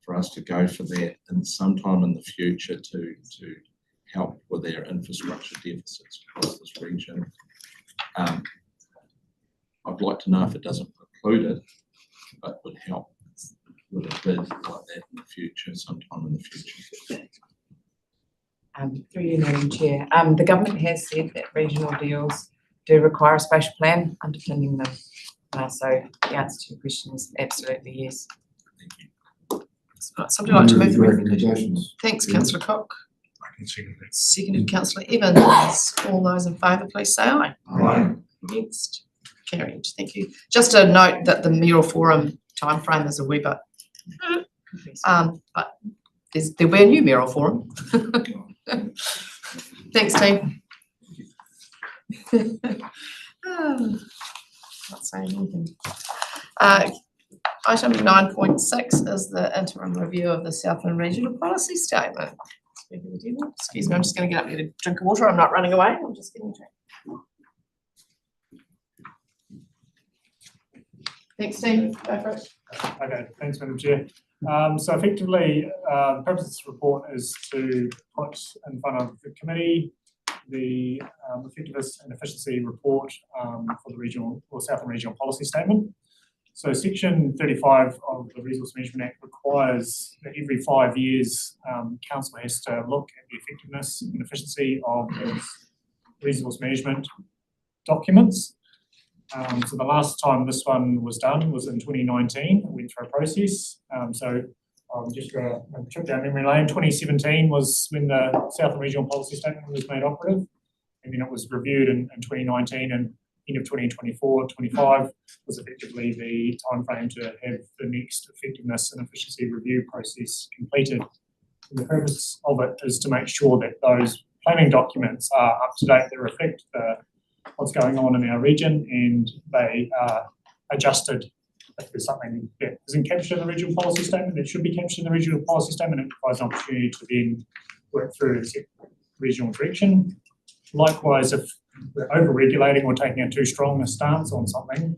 for us to go for that and sometime in the future to help with our infrastructure deficits across this region? I'd like to know if it doesn't preclude it, but would help with a bid like that in the future, sometime in the future. Through you, Madam Chair. The government has said that regional deals do require a spatial plan underpinning them. So the answer to your question is absolutely yes. Somebody like to move the recommendation? Recommendations. Thanks, councillor Cook. I can second that. Seconded councillor Evans. All those in favour, please say aye. Aye. Against? Carried. Thank you. Just a note that the mayoral forum timeframe is a wee bit, but there'll be a new mayoral forum. Thanks, team. Not saying anything. Item 9.6 is the interim review of the Southland Regional Policy Statement. Excuse me, I'm just going to get up here to drink of water. I'm not running away. I'm just getting a drink. Thanks, team. Go for it. Okay, thanks, Madam Chair. So effectively, the purpose of this report is to put in front of the committee the effectiveness and efficiency report for the regional or Southland Regional Policy Statement. So Section 35 of the Resource Management Act requires that every 5 years, council has to look at the effectiveness and efficiency of its resource management documents. So the last time this one was done was in 2019. It went through a process. Just a trip down memory lane. 2017 was when the Southland Regional Policy Statement was made operative, and then it was reviewed in 2019, and end of 2024-25 was effectively the timeframe to have the next effectiveness and efficiency review process completed. And the purpose of it is to make sure that those planning documents are up to date, they reflect what's going on in our region, and they are adjusted if there's something that isn't captured in the regional policy statement that should be captured in the regional policy statement. It provides an opportunity to then work through regional direction. Likewise, if we're over-regulating or taking a too strong a stance on something,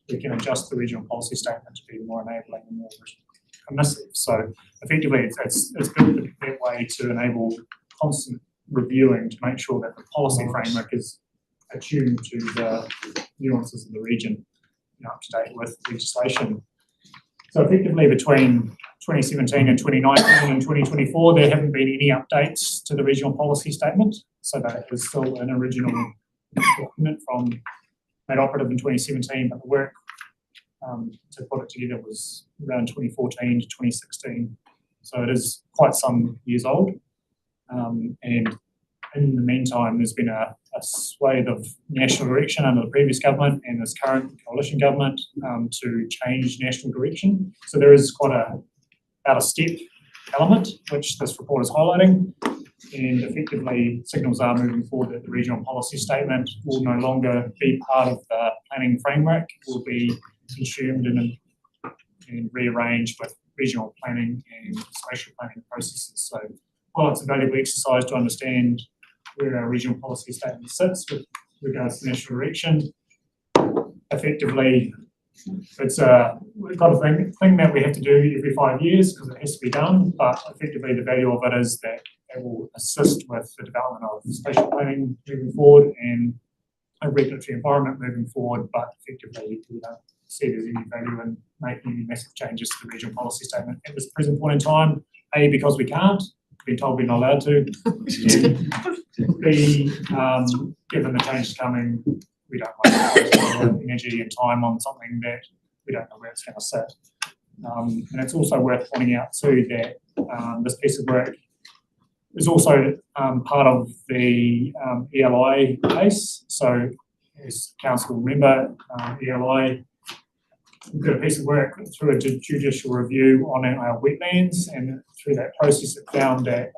we can adjust the regional policy statement to be more enabling and more permissive. So effectively, it's built that way to enable constant reviewing to make sure that the policy framework is attuned to the nuances of the region, up to date with legislation. So effectively between 2017 and 2019 and 2024, there haven't been any updates to the regional policy statement. So that is still an original document from made operative in 2017, but the work to put it together was around 2014 to 2016. So it is quite some years old. And in the meantime, there's been a swathe of national direction under the previous government and this current coalition government to change national direction. So there is quite a out-of-step element, which this report is highlighting. And effectively, signals are moving forward that the regional policy statement will no longer be part of the planning framework. It will be consumed and rearranged with regional planning and spatial planning processes. So while it's a valuable exercise to understand where our regional policy statement sits with regards to national direction, effectively it's a thing that we have to do every 5 years because it has to be done, but effectively the value of it is that it will assist with the development of spatial planning moving forward and a regulatory environment moving forward, but effectively we don't see there's any value in making any massive changes to the regional policy statement at this present point in time, A, because we can't, been told we're not allowed to, and B, given the changes coming, we don't want to waste energy and time on something that we don't know where it's going to sit. And it's also worth pointing out too that this piece of work is also part of the ELI case. So as council will remember, ELI we've got a piece of work through a judicial review on our wetlands, and through that process it found that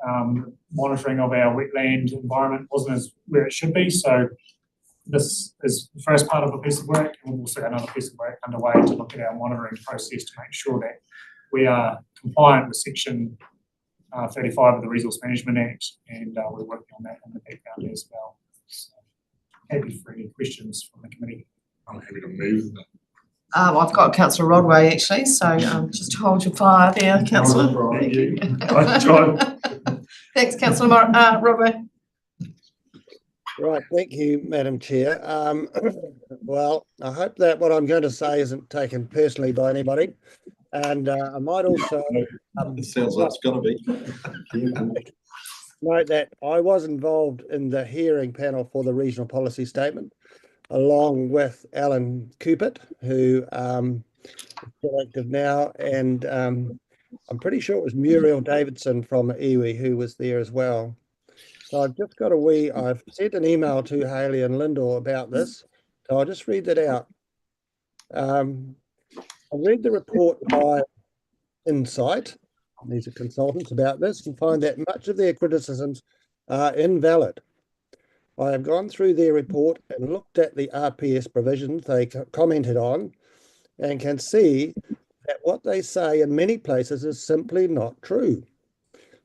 monitoring of our wetland environment wasn't as where it should be. So this is the first part of a piece of work, and we'll also have another piece of work underway to look at our monitoring process to make sure that we are compliant with section 35 of the Resource Management Act, and we're working on that in the background as well. So happy for any questions from the committee. I'm happy to move them. I've got Councillor Rodway actually, so just hold your fire there, Councillor. Thanks, Councillor Rodway. Right, thank you, Madam Chair. Well, I hope that what I'm going to say isn't taken personally by anybody. And I might also It sounds like it's going to be. note that I was involved in the hearing panel for the regional policy statement, along with Alan Cupit, who is still active now, and I'm pretty sure it was Muriel Davidson from iwi who was there as well. So I've just got I've sent an email to Hayley and Lyndall about this, so I'll just read that out. I read the report by Insight, these are consultants, about this, and find that much of their criticisms are invalid. I have gone through their report and looked at the RPS provisions they commented on, and can see that what they say in many places is simply not true.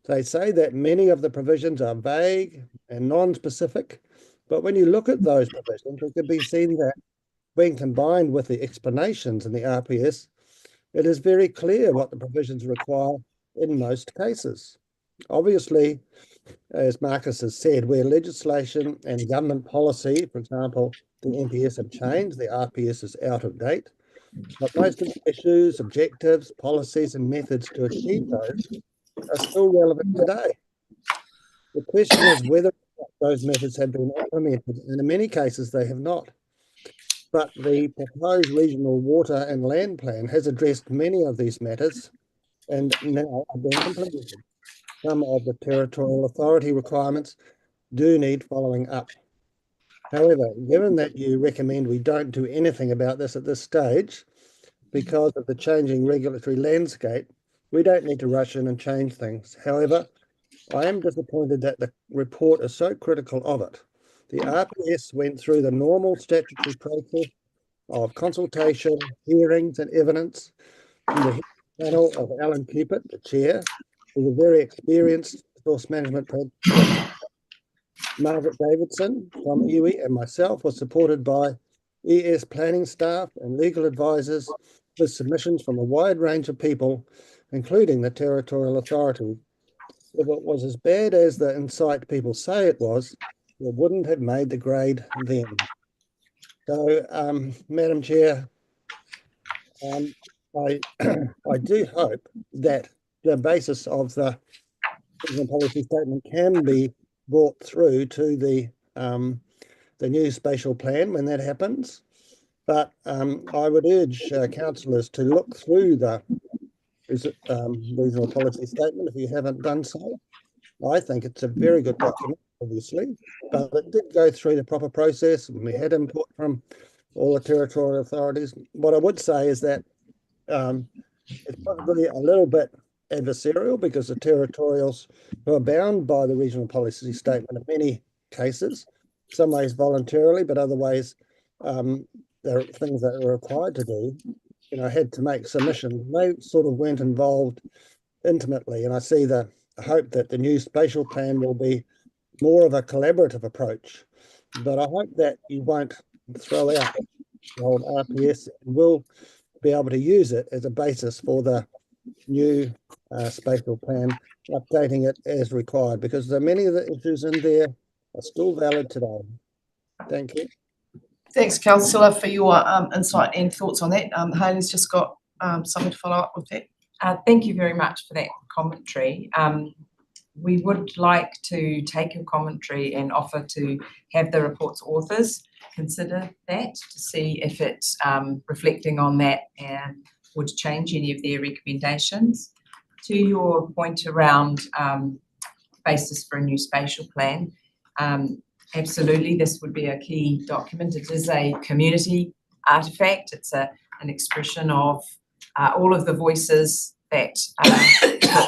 They say that many of the provisions are vague and non-specific, but when you look at those provisions, it can be seen that when combined with the explanations in the RPS, it is very clear what the provisions require in most cases. Obviously, as Marcus has said, where legislation and government policy, for example, the NPS have changed, the RPS is out of date, but most of the issues, objectives, policies and methods to achieve those are still relevant today. The question is whether those methods have been implemented, and in many cases they have not. But the proposed regional water and land plan has addressed many of these matters and now are being implemented. Some of the territorial authority requirements do need following up. However, given that you recommend we don't do anything about this at this stage, because of the changing regulatory landscape, we don't need to rush in and change things. However, I am disappointed that the report is so critical of it. The RPS went through the normal statutory process of consultation, hearings and evidence. In the panel of Alan Cupit, the chair, who's a very experienced resource management practitioner. Margaret Davidson from iwi and myself was supported by ES planning staff and legal advisors with submissions from a wide range of people, including the territorial authority. If it was as bad as the Insight people say it was, it wouldn't have made the grade then. So, Madam Chair, I do hope that the basis of the policy statement can be brought through to the new spatial plan when that happens. But I would urge councillors to look through the regional policy statement if you haven't done so. I think it's a very good document, obviously, but it did go through the proper process and we had input from all the territorial authorities. What I would say is that it's probably a little bit adversarial because the territorials who are bound by the regional policy statement in many cases, some ways voluntarily, but other ways there are things that are required to do, had to make submissions. They sort of weren't involved intimately, and I see the hope that the new spatial plan will be more of a collaborative approach. But I hope that you won't throw out the old RPS and will be able to use it as a basis for the new spatial plan, updating it as required, because there are many of the issues in there are still valid today. Thank you. Thanks, Councillor, for your insight and thoughts on that. Hayley's just got something to follow up with that. Thank you very much for that commentary. We would like to take your commentary and offer to have the report's authors consider that to see if it's reflecting on that and would change any of their recommendations. To your point around basis for a new spatial plan, absolutely, this would be a key document. It is a community artefact. It's an expression of all of the voices that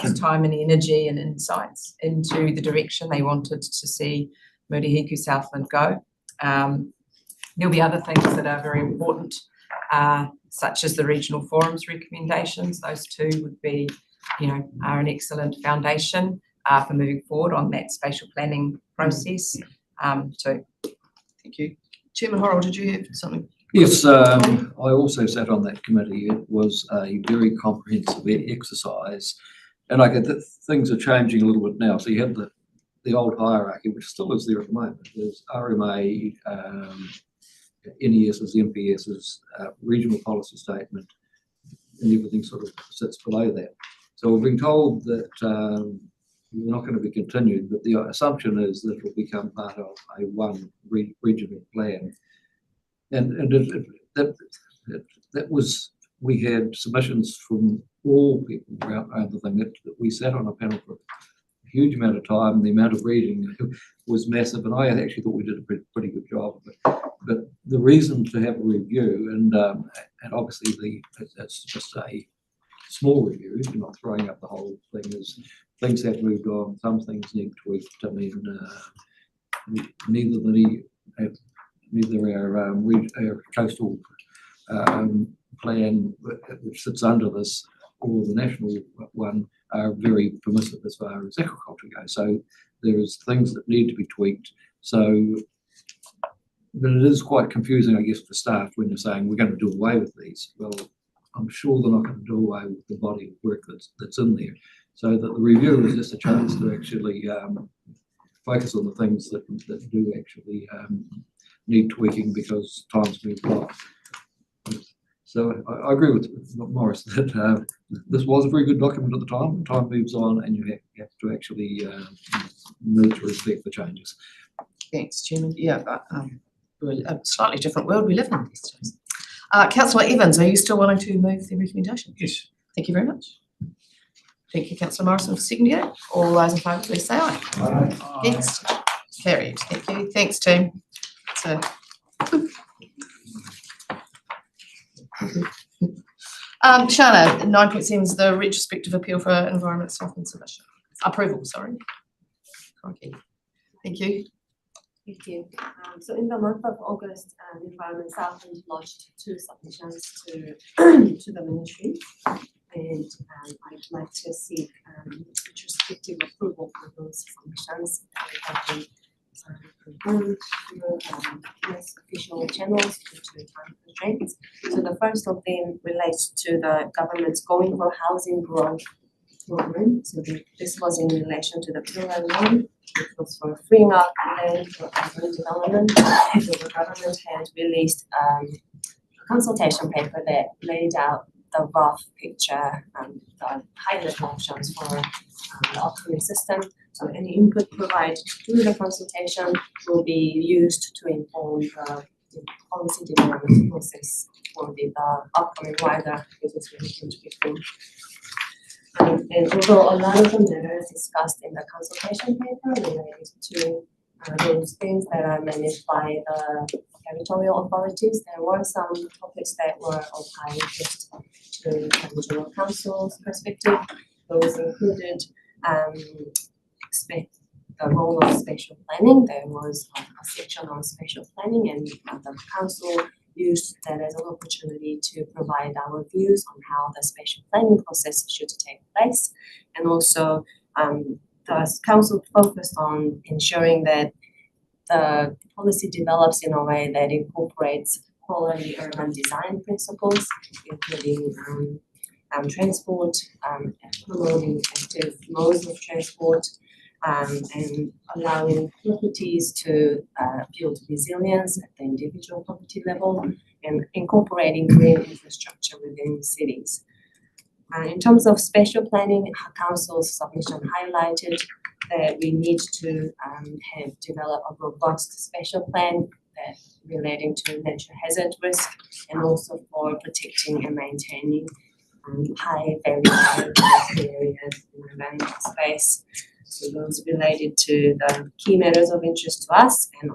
put time and energy and insights into the direction they wanted to see Murihiku Southland go. There'll be other things that are very important, such as the regional forums recommendations. Those two would be, are an excellent foundation for moving forward on that spatial planning process. So, thank you. Chairman Horrell, did you have something? Yes, I also sat on that committee. It was a very comprehensive exercise, and I get that things are changing a little bit now. So you have the old hierarchy, which still is there at the moment. There's RMA, NES's, MPS's, regional policy statement, and everything sort of sits below that. So we've been told that we're not going to be continued, but the assumption is that it will become part of a one regional plan. And that was, we had submissions from all people around the thing. That we sat on a panel for a huge amount of time. The amount of reading was massive, and I actually thought we did a pretty good job. But the reason to have a review, and obviously it's just a small review, you're not throwing up the whole thing, is things have moved on, some things need tweaked. I mean, neither our coastal plan, which sits under this, or the national one, are very permissive as far as aquaculture goes. So there's things that need to be tweaked. So, but it is quite confusing, I guess, for staff when they're saying we're going to do away with these. Well, I'm sure they're not going to do away with the body of work that's in there. So that the review is just a chance to actually focus on the things that do actually need tweaking because times move on. So I agree with Morris that this was a very good document at the time. Time moves on, and you have to actually need to respect the changes. Thanks, Chairman. Yeah, but we're a slightly different world we live in these days. Councillor Evans, are you still wanting to move the recommendation? Yes. Thank you very much. Thank you, Councillor Morrison, for seconding it. All those in favour, please say aye. Aye. Against? Carried. Thank you. Thanks, team. So. Shana, 9.7 is the retrospective appeal for Environment Southland submission. Approval, sorry. Okay. Thank you. Thank you. So in the month of August, Environment Southland lodged 2 submissions to the ministry, and I'd like to seek retrospective approval for those submissions that have been confirmed through US official channels due to time constraints. So the first of them relates to the government's Going for Housing Growth program. So this was in relation to the Pillar 1, which was for freeing up land for urban development. So the government had released a consultation paper that laid out the rough picture, the high-level options for the upcoming system. So any input provided through the consultation will be used to inform the policy development process for the upcoming wider business management reform. And although a lot of the matters discussed in the consultation paper related to those things that are managed by the territorial authorities, there were some topics that were of high interest to the General Council's perspective. Those included the role of spatial planning. There was a section on spatial planning, and the council used that as an opportunity to provide our views on how the spatial planning process should take place. And also the council focused on ensuring that the policy develops in a way that incorporates quality urban design principles, including transport, promoting active modes of transport, and allowing properties to build resilience at the individual property level, and incorporating green infrastructure within cities. In terms of spatial planning, council's submission highlighted that we need to have developed a robust spatial plan that relating to nature hazard risk, and also for protecting and maintaining high value areas in urban space. So those related to the key matters of interest to us, and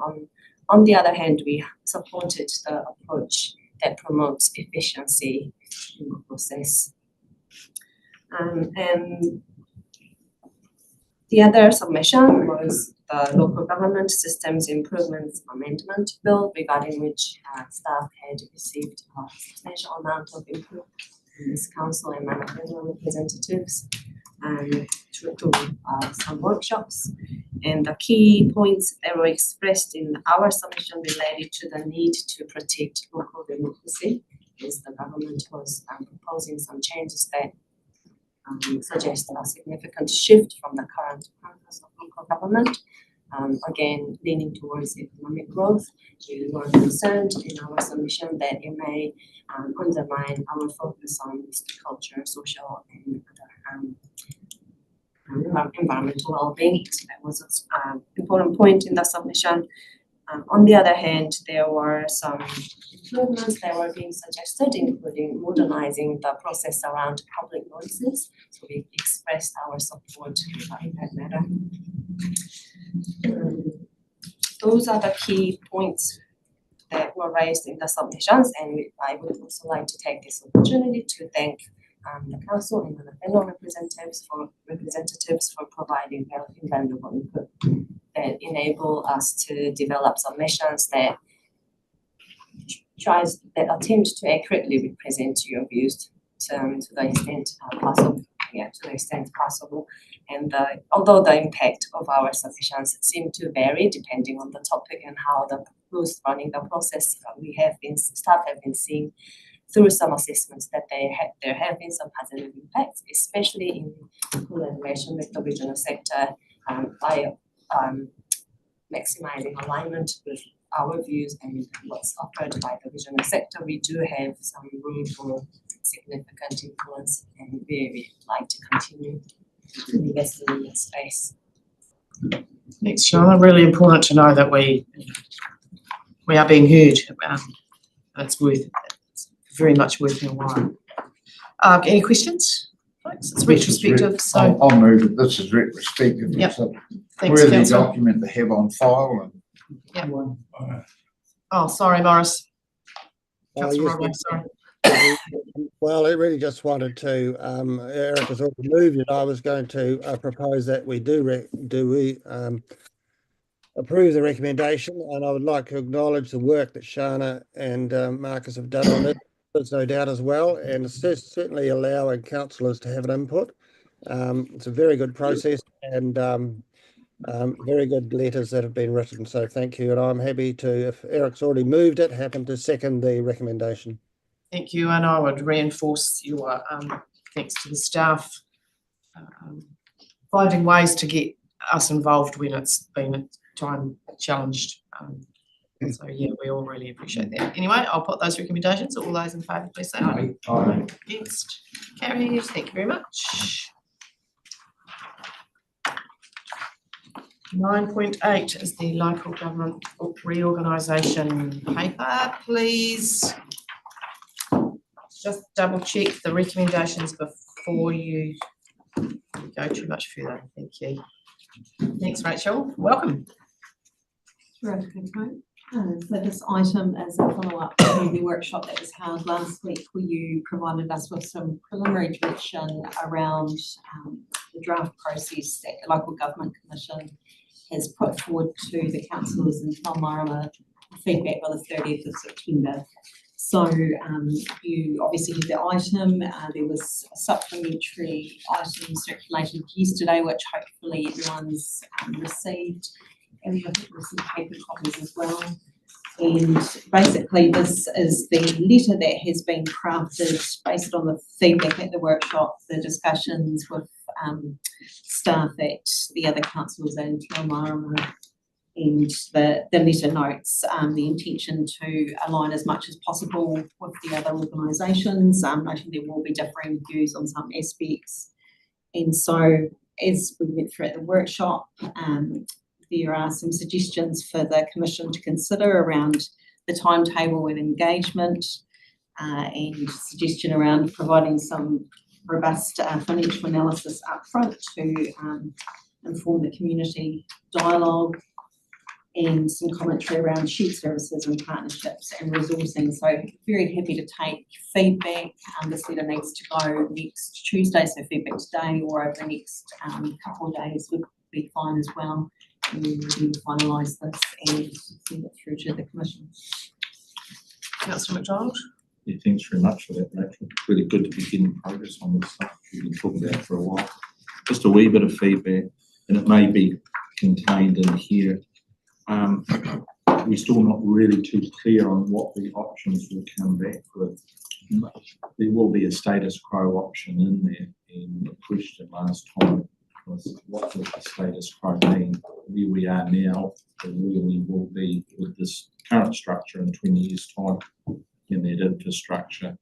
on the other hand, we supported the approach that promotes efficiency in the process. And the other submission was the Local Government Systems Improvements Amendment Bill, regarding which staff had received a substantial amount of input from this council and Manawatu representatives through some workshops. And the key points that were expressed in our submission related to the need to protect local democracy, is the government was proposing some changes that suggest a significant shift from the current purpose of local government. Again, leaning towards economic growth. We were concerned in our submission that it may undermine our focus on culture, social, and other environmental well-being. So that was an important point in the submission. On the other hand, there were some improvements that were being suggested, including modernizing the process around public notices. So we expressed our support regarding that matter. Those are the key points that were raised in the submissions, and I would also like to take this opportunity to thank the council and the fellow representatives for providing invaluable input that enable us to develop submissions that attempt to accurately represent your views to the extent possible. And although the impact of our submissions seem to vary depending on the topic and how who's running the process, staff have been seeing through some assessments that there have been some positive impacts, especially in collaboration with the regional sector by maximizing alignment with our views and what's offered by the regional sector. We do have some room for significant influence, and we like to continue investing in that space. Thanks, Shona. Really important to know that we are being heard. It's very much worth your while. Any questions? Folks, it's retrospective, so. I'll move it. This is retrospective. Yep. It's a Thanks, worthy councillor. document to have on file and. Yep. Oh, sorry, Morris. Oh, Councillor yes, Rodway, sorry. Well, I really just wanted to, Eric has already moved it. I was going to propose that we approve the recommendation, and I would like to acknowledge the work that Shana and Marcus have done on it. There's no doubt as well, and certainly allowing councillors to have an input. It's a very good process, and very good letters that have been written. So thank you, and I'm happy to, if Eric's already moved it, happen to second the recommendation. Thank you, and I would reinforce your thanks to the staff finding ways to get us involved when it's been time challenged. So yeah, we all really appreciate that. Anyway, I'll put those recommendations. All those in favour, please say aye. Aye. Against? Carries. Thank you very much. 9.8 is the local government reorganisation paper. Please just double check the recommendations before you go too much further. Thank you. Thanks, Rachel. Welcome. Right, okay. So this item is a follow-up to the workshop that was held last week, where you provided us with some preliminary direction around the draft process that the Local Government Commission has put forward to the councillors in Palmarama, feedback by the 30th of September. So you obviously had the item, there was a supplementary item circulated yesterday, which hopefully everyone's received. And I think there's some paper copies as well. And basically this is the letter that has been crafted based on the feedback at the workshop, the discussions with staff at the other councils in Palmarama, and the letter notes the intention to align as much as possible with the other organisations. Noting there will be differing views on some aspects. And so as we went through at the workshop, there are some suggestions for the Commission to consider around the timetable and engagement, and suggestion around providing some robust financial analysis upfront to inform the community dialogue. and some commentary around shared services and partnerships and resourcing. So very happy to take feedback. This letter needs to go next Tuesday, so feedback today or over the next couple of days would be fine as well. And then we can finalise this and send it through to the Commission. Councillor McDonald? Yeah, thanks very much for that, Rachel. Really good to be getting progress on this stuff. We've been talking about it for a while. Just a wee bit of feedback, and it may be contained in here. We're still not really too clear on what the options will come back with. There will be a status quo option in there, and the question last time was what does the status quo mean? Where we are now, and where we will be with this current structure in 20 years' time, in that infrastructure,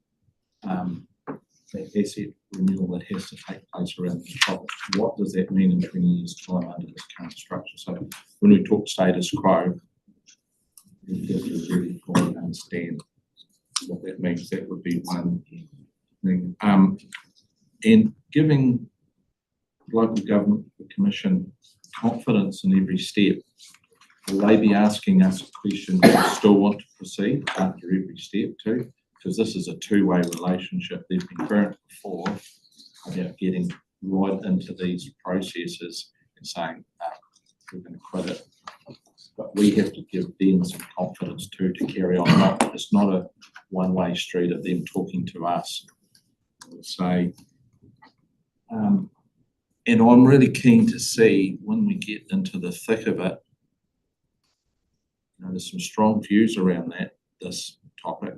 that asset renewal that has to take place around the top. What does that mean in 20 years' time under this current structure? So when we talk status quo, we have to really fully understand what that means. That would be one thing. And giving local government, the Commission, confidence in every step. Will they be asking us a question, do you still want to proceed after every step too? Because this is a two-way relationship. They've been burnt before about getting right into these processes and saying, we're going to quit it. But we have to give them some confidence too to carry on. It's not a one-way street of them talking to us. I would say, and I'm really keen to see when we get into the thick of it, there's some strong views around this topic.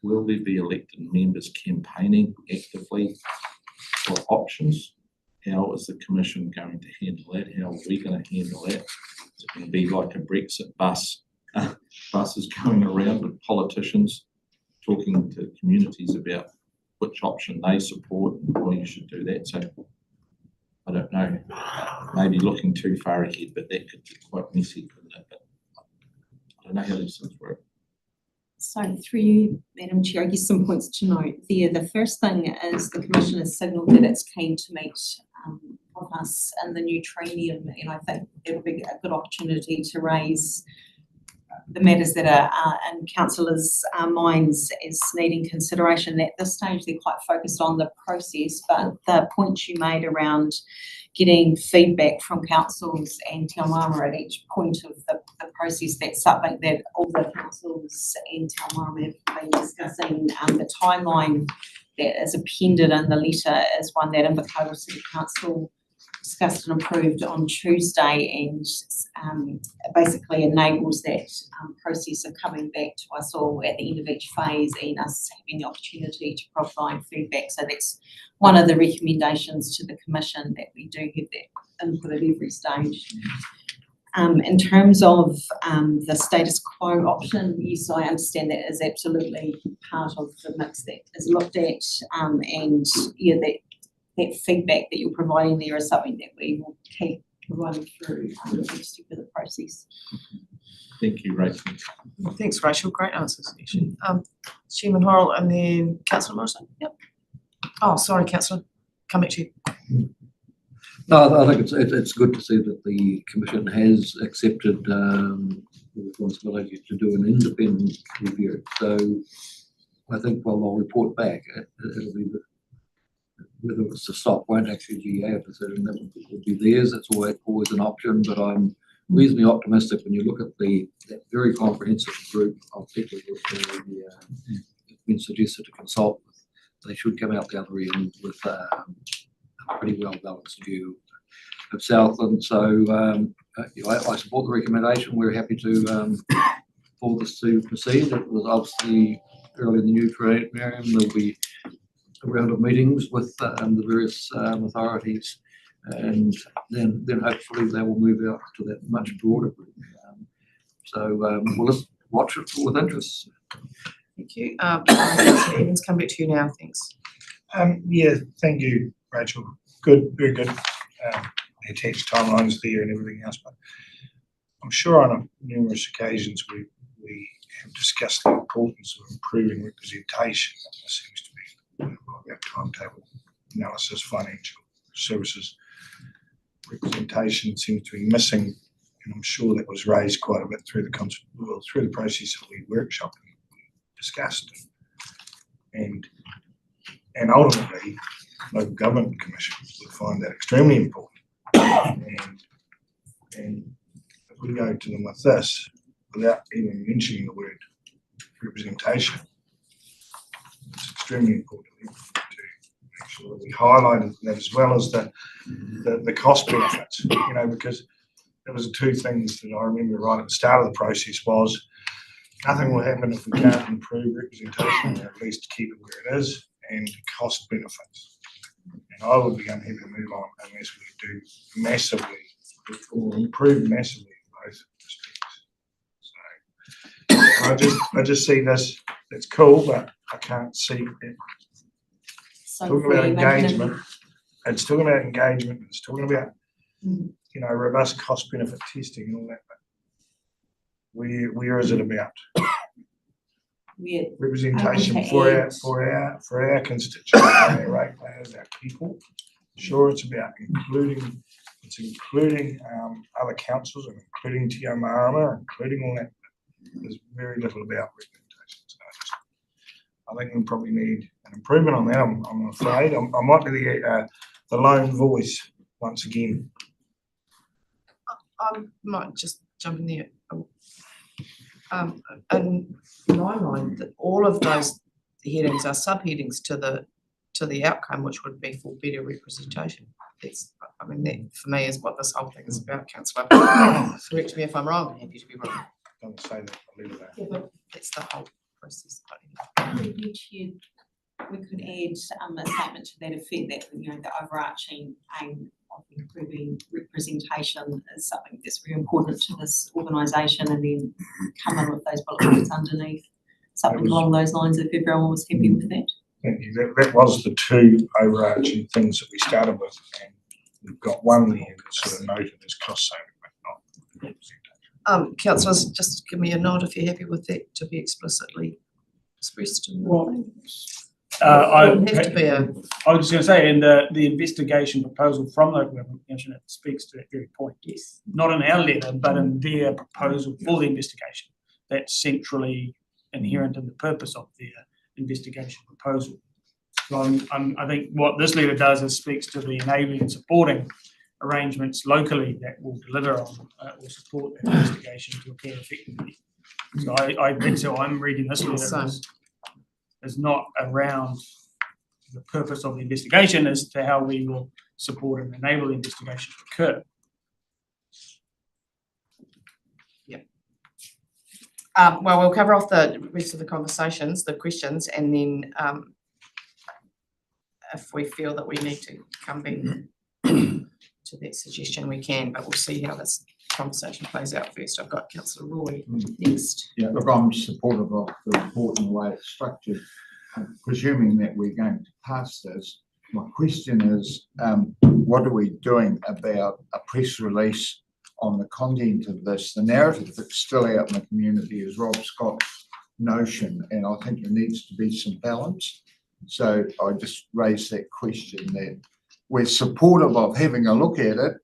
Will there be elected members campaigning actively for options? How is the Commission going to handle that? How are we going to handle that? Is it going to be like a Brexit bus? Buses going around with politicians talking to communities about which option they support and why you should do that. So I don't know, maybe looking too far ahead, but that could be quite messy, couldn't it? But I don't know how these things work. So through you, Madam Chair, I guess some points to note there. The first thing is the Commission has signalled that it's keen to meet with us in the new training, and I think it'll be a good opportunity to raise the matters that are in councillors' minds as needing consideration. At this stage, they're quite focused on the process, but the points you made around getting feedback from councils and Te Aomara at each point of the process, that's something that all the councils and Te Aomara have been discussing. The timeline that is appended in the letter is one that Invercargill City Council discussed and approved on Tuesday, and basically enables that process of coming back to us all at the end of each phase and us having the opportunity to provide feedback. So that's one of the recommendations to the Commission, that we do have that input at every stage. In terms of the status quo option, yes, I understand that is absolutely part of the mix that is looked at, and yeah, that feedback that you're providing there is something that we will keep providing through each step of the process. Thank you, Rachel. Thanks, Rachel. Great answers, actually. Chairman Horrell and then Councillor Morrison. Yep. Oh, sorry, Councillor. Come back to you. No, I think it's good to see that the Commission has accepted the responsibility to do an independent review. So I think while they'll report back, it'll be whether it's to stop won't actually be our decision. That would be theirs. It's always an option, but I'm reasonably optimistic when you look at that very comprehensive group of people that have been suggested to consult with. They should come out the other end with a pretty well balanced view of Southland. So I support the recommendation. We're happy to for this to proceed. It was obviously early in the new trade, Miriam. There'll be a round of meetings with the various authorities, and then hopefully they will move out to that much broader group. So we'll just watch it with interest. Thank you. Councillor Evans, come back to you now. Thanks. Yeah, thank you, Rachel. Good, very good. The attached timelines there and everything else, but I'm sure on numerous occasions we have discussed the importance of improving representation. There seems to be about timetable analysis, financial services representation seems to be missing And I'm sure that was raised quite a bit through through the process that we workshopped and discussed. And ultimately, local government commissions would find that extremely important. And if we go to them with this, without even mentioning the word representation, it's extremely important to make sure that we highlighted that, as well as the cost benefits, because there was two things that I remember right at the start of the process was nothing will happen if we can't improve representation, or at least keep it where it is, and cost benefits. And I would be unhappy to move on unless we do massively or improve massively in both respects. So I just see this, it's cool, but I can't see it. Talking about engagement, it's talking about engagement, it's talking about robust cost benefit testing and all that, but where is it about? Representation for our constituents, our ratepayers, our people. Sure, it's about including other councils and including Te Marama, including all that. There's very little about representation. So I think we probably need an improvement on that. I'm afraid I might be the lone voice once again. I might just jump in there. In my mind, that all of those headings are subheadings to the outcome, which would be for better representation. That for me is what this whole thing is about, Councillor. Correct me if I'm wrong. I'm happy to be wrong. Don't say that. I'll leave it there. Yeah, but that's the whole process. We could add a statement to that effect that, the overarching aim of improving representation is something that's very important to this organisation, and then come in with those bullet points underneath, something along those lines, if everyone was happy with that. Thank you. That was the two overarching things that we started with, and we've got one there that's sort of noted as cost saving, but not representation. Councillors, just give me a nod if you're happy with that to be explicitly expressed in the thing. I It have to be I was just going to say, in the investigation proposal from local government commission, it speaks to that very point. Yes. Not in our letter, but in their proposal for the investigation. That's centrally inherent in the purpose of their investigation proposal. So I think what this letter does is speaks to the enabling and supporting arrangements locally that will deliver on or support that investigation to occur effectively. So that's how I'm reading this letter. Is not around the purpose of the investigation as to how we will support and enable the investigation to occur. Yeah. Well, we'll cover off the rest of the conversations, the questions, and then if we feel that we need to come back to that suggestion, we can, but we'll see how this conversation plays out first. I've got Councillor Roy next. Yeah, look, I'm supportive of the report and the way it's structured. Presuming that we're going to pass this, my question is, what are we doing about a press release on the content of this? The narrative that's still out in the community is Rob Scott's notion, and I think there needs to be some balance. So I just raised that question that we're supportive of having a look at it,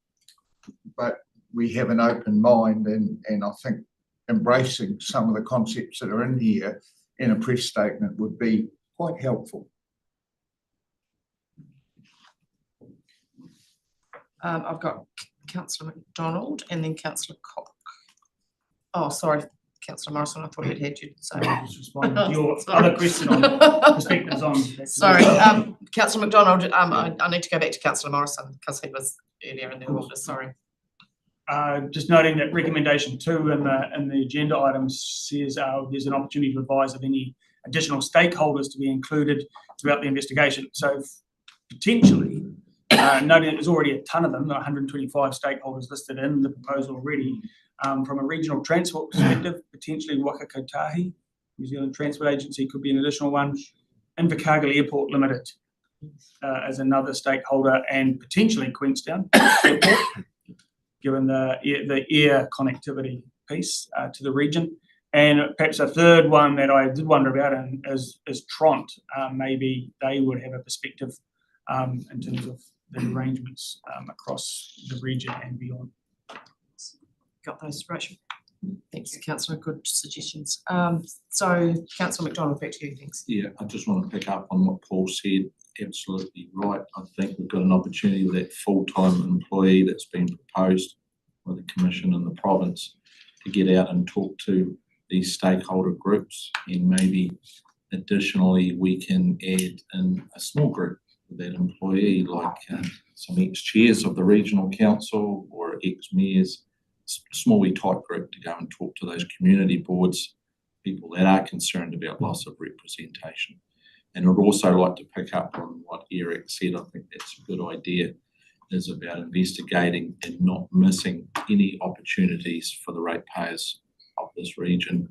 but we have an open mind, and I think embracing some of the concepts that are in here in a press statement would be quite helpful. I've got Councillor McDonald and then Councillor Cock. Oh, sorry, Councillor Morrison, I thought you'd had you say. Just respond to your other question on perspectives on. Sorry, Councillor McDonald, I need to go back to Councillor Morrison because he was earlier in the order, sorry. Just noting that recommendation 2 in the agenda items says there's an opportunity to advise of any additional stakeholders to be included throughout the investigation. So potentially, noting that there's already a ton of them, 125 stakeholders listed in the proposal already. From a regional transport perspective, potentially Waka Kotahi, New Zealand Transport Agency could be an additional one. Invercargill Airport Limited as another stakeholder, and potentially Queenstown Airport, given the air connectivity piece to the region. And perhaps a third one that I did wonder about is Tront. Maybe they would have a perspective in terms of the arrangements across the region and beyond. got those, Rachel? Thanks, councillor, good suggestions. So councillor McDonald, back to you, thanks. Yeah, I just want to pick up on what Paul said. Absolutely right. I think we've got an opportunity with that full-time employee that's been proposed by the Commission and the province to get out and talk to these stakeholder groups, and maybe additionally we can add in a small group with that employee, like some ex-chairs of the regional council or ex-mayors, small type group to go and talk to those community boards, people that are concerned about loss of representation. And I'd also like to pick up on what Eric said. I think that's a good idea, is about investigating and not missing any opportunities for the ratepayers of this region.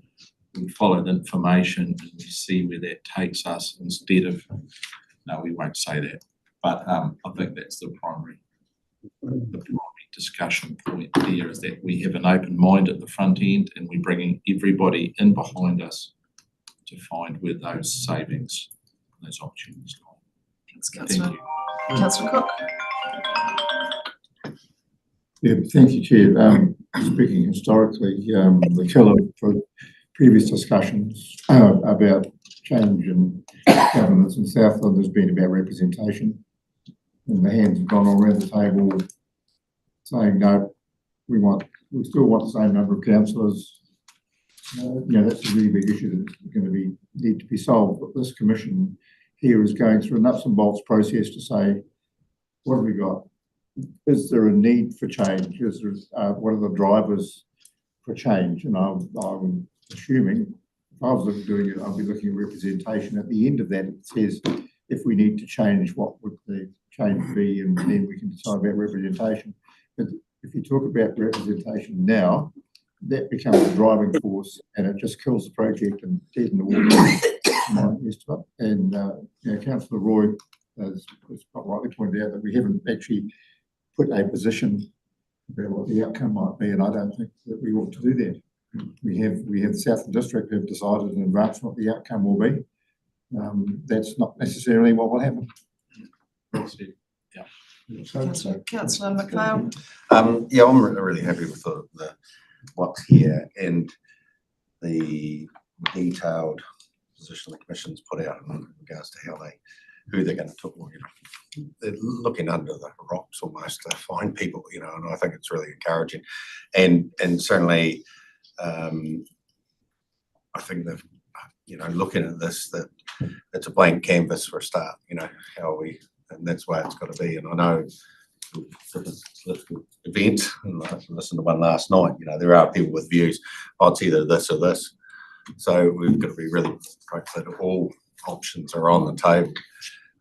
We follow the information and we see where that takes us, instead of, no, we won't say that. But I think that's the primary discussion point there, is that we have an open mind at the front end and we're bringing everybody in behind us to find where those savings, those opportunities lie. Thanks, councillor. Councillor Cook. Yeah, thank you, Chair. Speaking historically, the killer for previous discussions about change in governance in Southland has been about representation. And the hands have gone all around the table saying, no, we still want the same number of councillors. That's a really big issue that's going to need to be solved. But this commission here is going through a nuts and bolts process to say, what have we got? Is there a need for change? What are the drivers for change? And I'm assuming, if I was doing it, I'd be looking at representation. At the end of that, it says, if we need to change, what would the change be? And then we can decide about representation. But if you talk about representation now, that becomes a driving force, and it just kills the project and dead in the water. And Councillor Roy has quite rightly pointed out that we haven't actually put a position about what the outcome might be, and I don't think that we ought to do that. We have the Southland District who have decided in advance what the outcome will be. That's not necessarily what will happen. Councillor McLeod. I'm really happy with the what's here and the detailed position the Commission's put out in regards to who they're going to talk. They're looking under the rocks almost to find people, and I think it's really encouraging. And certainly, I think they've, looking at this, that it's a blank canvas for a start. How we, and that's why it's got to be. And I know event, and I listened to one last night. There are people with views. Oh, it's either this or this. So we've got to be really focused that all options are on the table.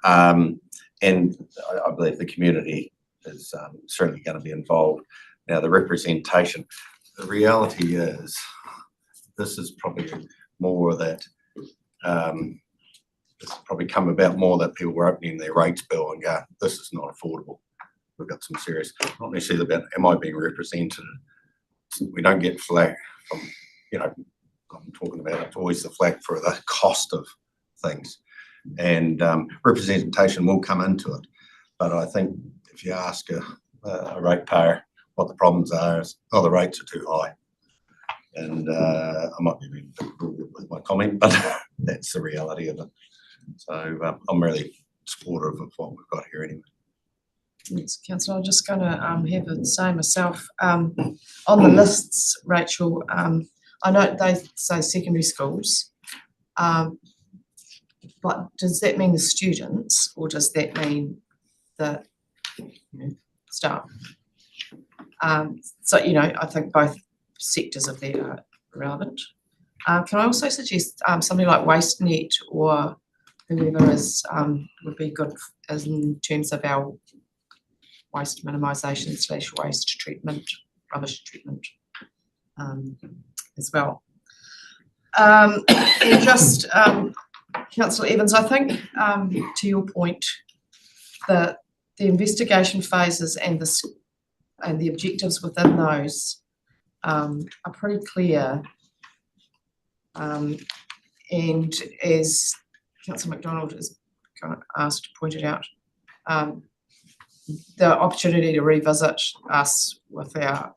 And I believe the community is certainly going to be involved. Now, the representation, the reality is, this is probably more that this has probably come about more that people were opening their rates bill and go, this is not affordable. We've got some serious, not necessarily about am I being represented. We don't get flack from, I'm talking about, it's always the flack for the cost of things. And representation will come into it. But I think if you ask a ratepayer what the problems are, is, the rates are too high. And I might be being a bit rude with my comment, but that's the reality of it. So I'm really supportive of what we've got here anyway. Thanks, Councillor. I'm just going to have a say myself. On the lists, Rachel, I know they say secondary schools, but does that mean the students, or does that mean the staff? So, I think both sectors of that are relevant. Can I also suggest something like WasteNet or whoever is would be good as in terms of our waste minimisation / waste treatment, rubbish treatment as well. And just, Councillor Evans, I think to your point, the investigation phases and the objectives within those are pretty clear. And as Councillor McDonald has kind of pointed out, the opportunity to revisit us with our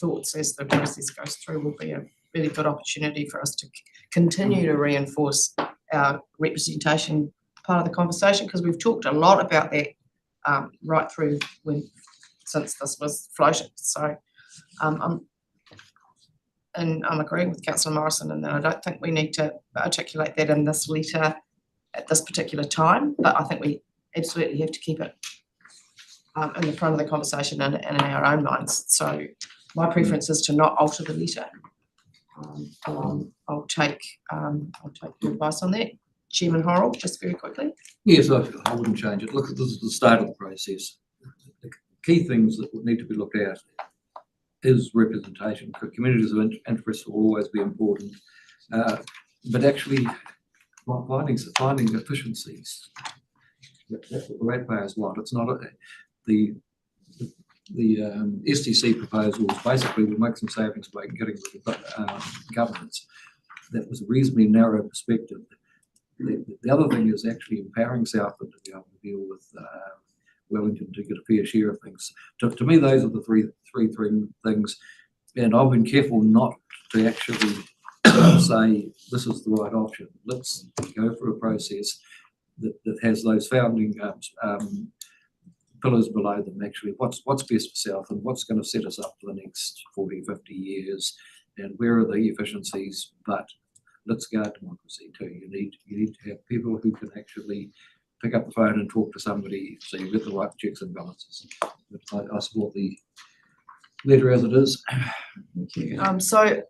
thoughts as the process goes through will be a really good opportunity for us to continue to reinforce our representation part of the conversation, because we've talked a lot about that right through since this was floated. So I'm agreeing with Councillor Morrison in that I don't think we need to articulate that in this letter at this particular time, but I think we absolutely have to keep it in the front of the conversation and in our own minds. So my preference is to not alter the letter. I'll take your advice on that. Chairman Horrell, just very quickly. Yes, I wouldn't change it. Look, this is the start of the process. The key things that would need to be looked at is representation. Communities of interest will always be important, but actually finding efficiencies. That's what the ratepayers want. It's not the STC proposals basically will make some savings by getting rid of governance. That was a reasonably narrow perspective. The other thing is actually empowering Southland to be able to deal with Wellington to get a fair share of things. To me, those are the three things, and I've been careful not to actually say this is the right option. Let's go for a process that has those founding pillars below them. Actually, what's best for Southland, what's going to set us up for the next 40, 50 years, and where are the efficiencies? But let's guard democracy too. You need to have people who can actually pick up the phone and talk to somebody, so you get the right checks and balances. I support the letter as it is. Thank you. So,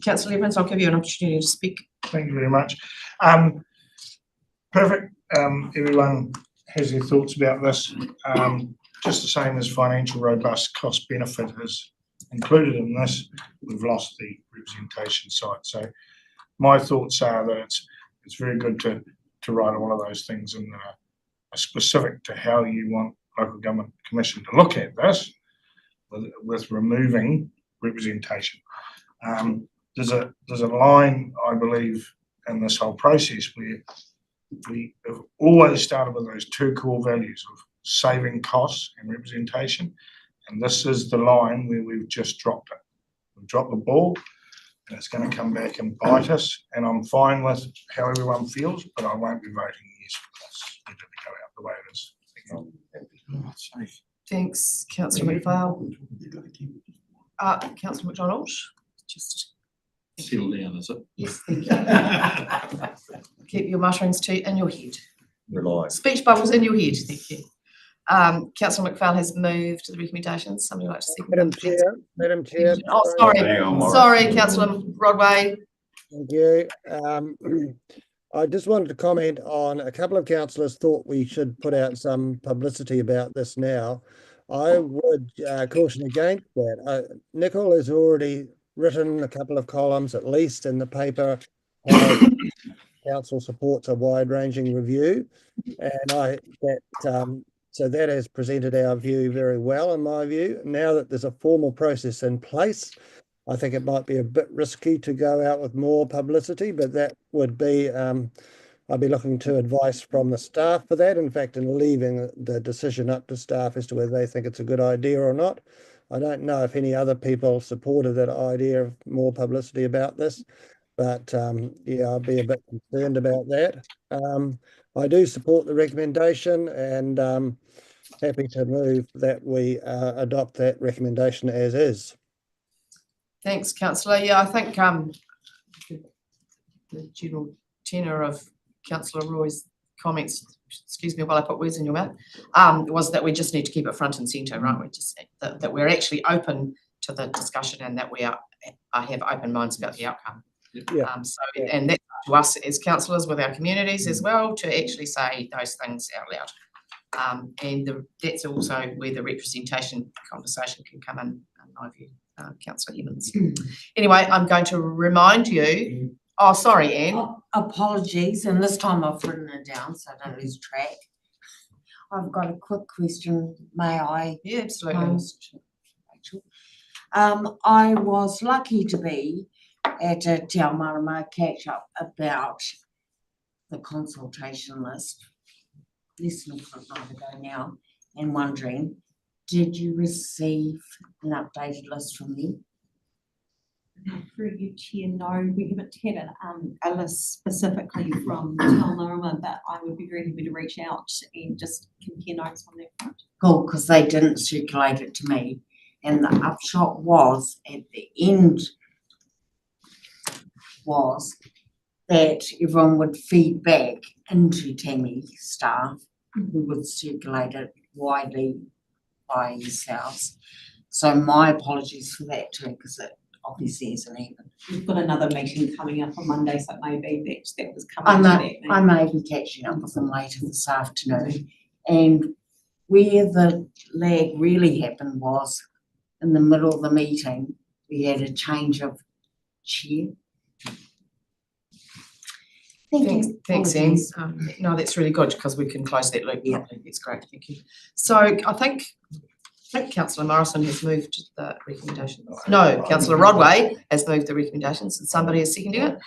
Councillor Evans, I'll give you an opportunity to speak. Thank you very much. Perfect. Everyone has their thoughts about this. Just the same as financial robust cost benefit is included in this, we've lost the representation side. So my thoughts are that it's very good to write all of those things in specific to how you want local government commission to look at this with removing representation. There's a line, I believe, in this whole process where we have always started with those two core values of saving costs and representation, and this is the line where we've just dropped it. We've dropped the ball, and it's going to come back and bite us, and I'm fine with how everyone feels, but I won't be voting yes for this. Let it go out the way it is. Thanks, Councillor McPhail. Councillor McDonald, just settle down, is it? Yes, thank you. Keep your mutterings in your head. Rely. Speech bubbles in your head, thank you. Councillor McPhail has moved the recommendations. Somebody like to speak? Madam Chair. Oh, sorry, Councillor Rodway. Thank you. I just wanted to comment on a couple of councillors thought we should put out some publicity about this now. I would caution against that. Nicole has already written a couple of columns, at least in the paper, how council supports a wide-ranging review, and so that has presented our view very well, in my view. Now that there's a formal process in place, I think it might be a bit risky to go out with more publicity, but that would be, I'll be looking to advice from the staff for that. In fact, in leaving the decision up to staff as to whether they think it's a good idea or not. I don't know if any other people supported that idea of more publicity about this, but yeah, I'll be a bit concerned about that. I do support the recommendation, and happy to move that we adopt that recommendation as is. Thanks, Councillor. Yeah, I think the general tenor of Councillor Roy's comments, excuse me while I put words in your mouth, was that we just need to keep it front and centre, right? We just that we're actually open to the discussion, and that I have open minds about the outcome. Yeah. And that's up to us as councillors with our communities as well to actually say those things out loud. And that's also where the representation conversation can come in my view, Councillor Evans. Anyway, I'm going to remind you. Oh, sorry, Anne. Apologies, and this time I've written it down so I don't lose track. I've got a quick question. May I? Yeah, absolutely. Rachel. I was lucky to be at a Te Ao Marama catch-up about the consultation list less than a fortnight ago now, and wondering did you receive an updated list from me? Through you, Chair, no, we haven't had a list specifically from Tauranga, but I would be very happy to reach out and just compare notes on that front. Cool, because they didn't circulate it to me. And the upshot was, at the end, was that everyone would feed back into Tammy staff, who would circulate it widely by yourselves. So my apologies for that too, because it obviously isn't even. We've got another meeting coming up on Monday, so it may be that was coming to that meeting. I may be catching up with them later this afternoon. And where the lag really happened was in the middle of the meeting, we had a change of chair. Thanks, Anne. No, that's really good because we can close that loop properly. It's great, thank you. So I think Councillor Morrison has moved the recommendations. No, Councillor Rodway has moved the recommendations and somebody is seconding it.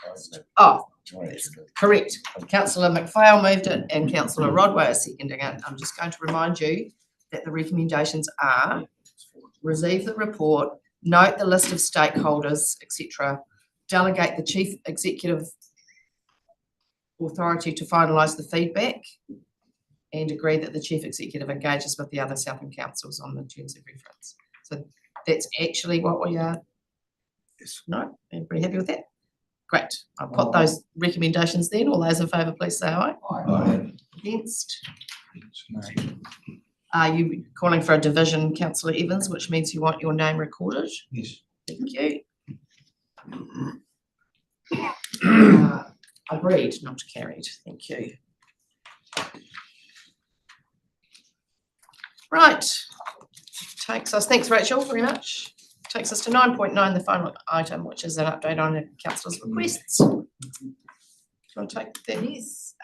Oh, that's correct. Councillor McPhail moved it and Councillor Rodway is seconding it. I'm just going to remind you that the recommendations are receive the report, note the list of stakeholders, etc., delegate the Chief Executive Authority to finalise the feedback, and agree that the Chief Executive engages with the other Southland councils on the terms of reference. So that's actually what we are. No, everybody happy with that? Great. I'll put those recommendations then. All those in favour, please say aye. Aye. Against? Are you calling for a division, Councillor Evans, which means you want your name recorded? Yes. Thank you. Agreed, not carried. Thank you. Right. Takes us, thanks Rachel very much. Takes us to 9.9, the final item, which is an update on the councillors' requests. Do you want to take that? Yes.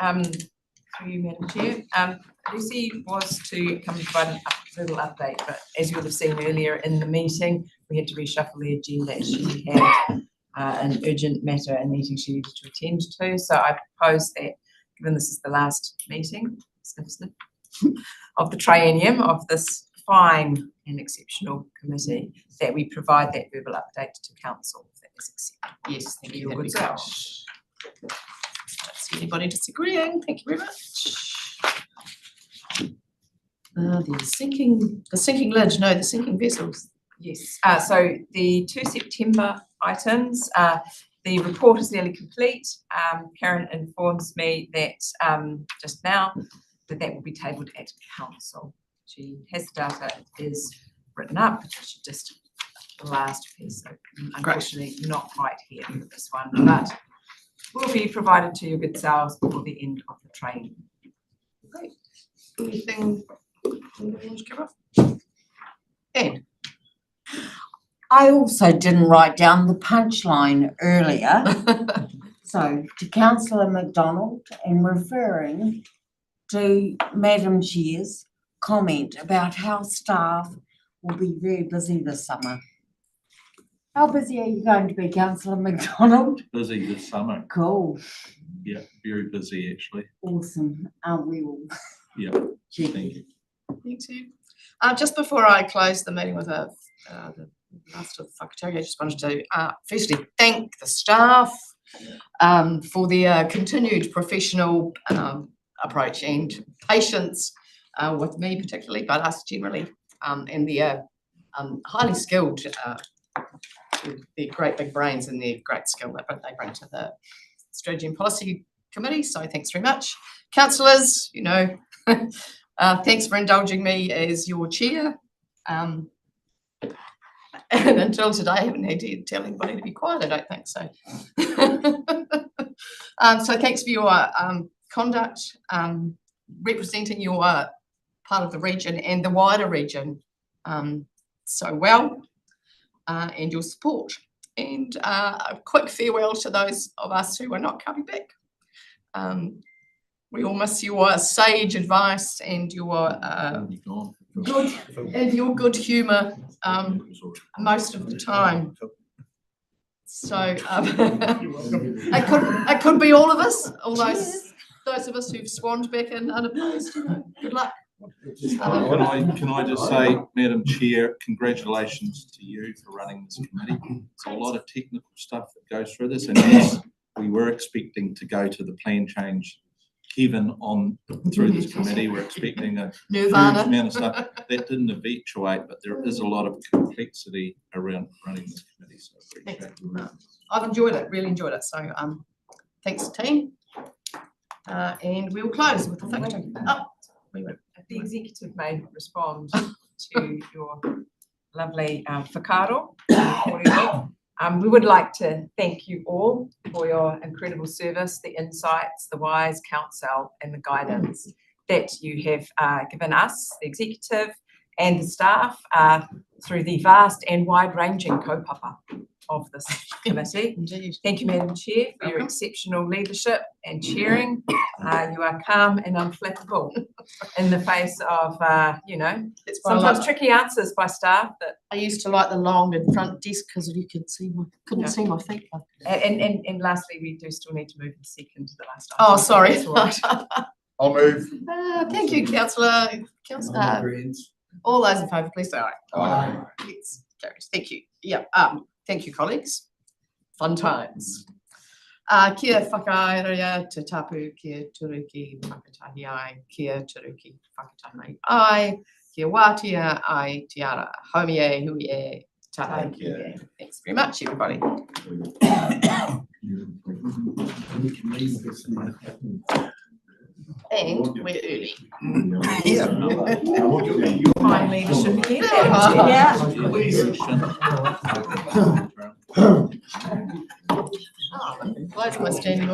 Through you, Madam Chair. Lucy was to come and provide a little update, but as you would have seen earlier in the meeting, we had to reshuffle the agenda. She had an urgent matter and meeting she needed to attend to. So I proposed that, given this is the last meeting, sniff, sniff, of the triennium of this fine and exceptional committee, that we provide that verbal update to council. If that is acceptable. Yes, thank you. Your That'd good be great. self. Don't see anybody disagreeing. Thank you very much. The sinking lid, no, the sinking vessels. Yes, so the 2 September items, the report is nearly complete. Karen informs me that just now that will be tabled at council. She has the data is written up, she just the last piece, so unfortunately not quite here for this one, but will be provided to your good selves before the end of the training. Great. Anything you want to cover off? Anne? I also didn't write down the punchline earlier. So to Councillor McDonald, and referring to Madam Chair's comment about how staff will be very busy this summer. How busy are you going to be, Councillor McDonald? Busy this summer. Cool. Yeah, very busy actually. Awesome. Aren't we all? Yeah, thank you. You too. Just before I close the meeting with the last of the whakatauki, I just wanted to firstly thank the staff for their continued professional approach and patience with me particularly, but us generally, and their highly skilled, their great big brains and their great skill that they bring to the Strategy and Policy Committee. So thanks very much. Councillors, you know, thanks for indulging me as your chair. And until today, I haven't had to tell anybody to be quiet, I don't think so. So thanks for your conduct, representing your part of the region and the wider region so well, and your support. And a quick farewell to those of us who are not coming back. We all miss your sage advice and your good humour most of the time. So it could be all of us, all those of us who've swanned back in unopposed. You know, good luck. Can I just say, Madam Chair, congratulations to you for running this committee. It's a lot of technical stuff that goes through this, and yes, we were expecting to go to the plan change, Kevin, on through this committee. We're expecting a huge amount of stuff that didn't eventuate, but there is a lot of complexity around running this committee. So I appreciate it. I've enjoyed it, really enjoyed it. So thanks team. And we'll close with the thing. The executive may respond to your lovely whakaaro. We would like to thank you all for your incredible service, the insights, the wise counsel and the guidance that you have given us, the executive and the staff, through the vast and wide-ranging kaupapa of this committee. Indeed. Thank you, Madam Chair, for your exceptional leadership and chairing. You are calm and unflappable in the face of, sometimes tricky answers by staff that. I used to like the long and front desk because you could see couldn't see my feet. And lastly, we do still need to move the second to the last item. Oh, sorry. That's all right. I'll move. Thank you, councillor. All those in favour, please say aye. Aye. Yes, carries. Thank you. Yeah. Thank you, colleagues. Fun times. Kia whakaaerea te tapu, kia turuki whakatahi ai, kia turuki whakatahi ai, kia wātia ai te ara, haumi e, hui e, tahi e. Thanks very much, everybody. And we're early. Yeah. Fine leadership here. Close my standing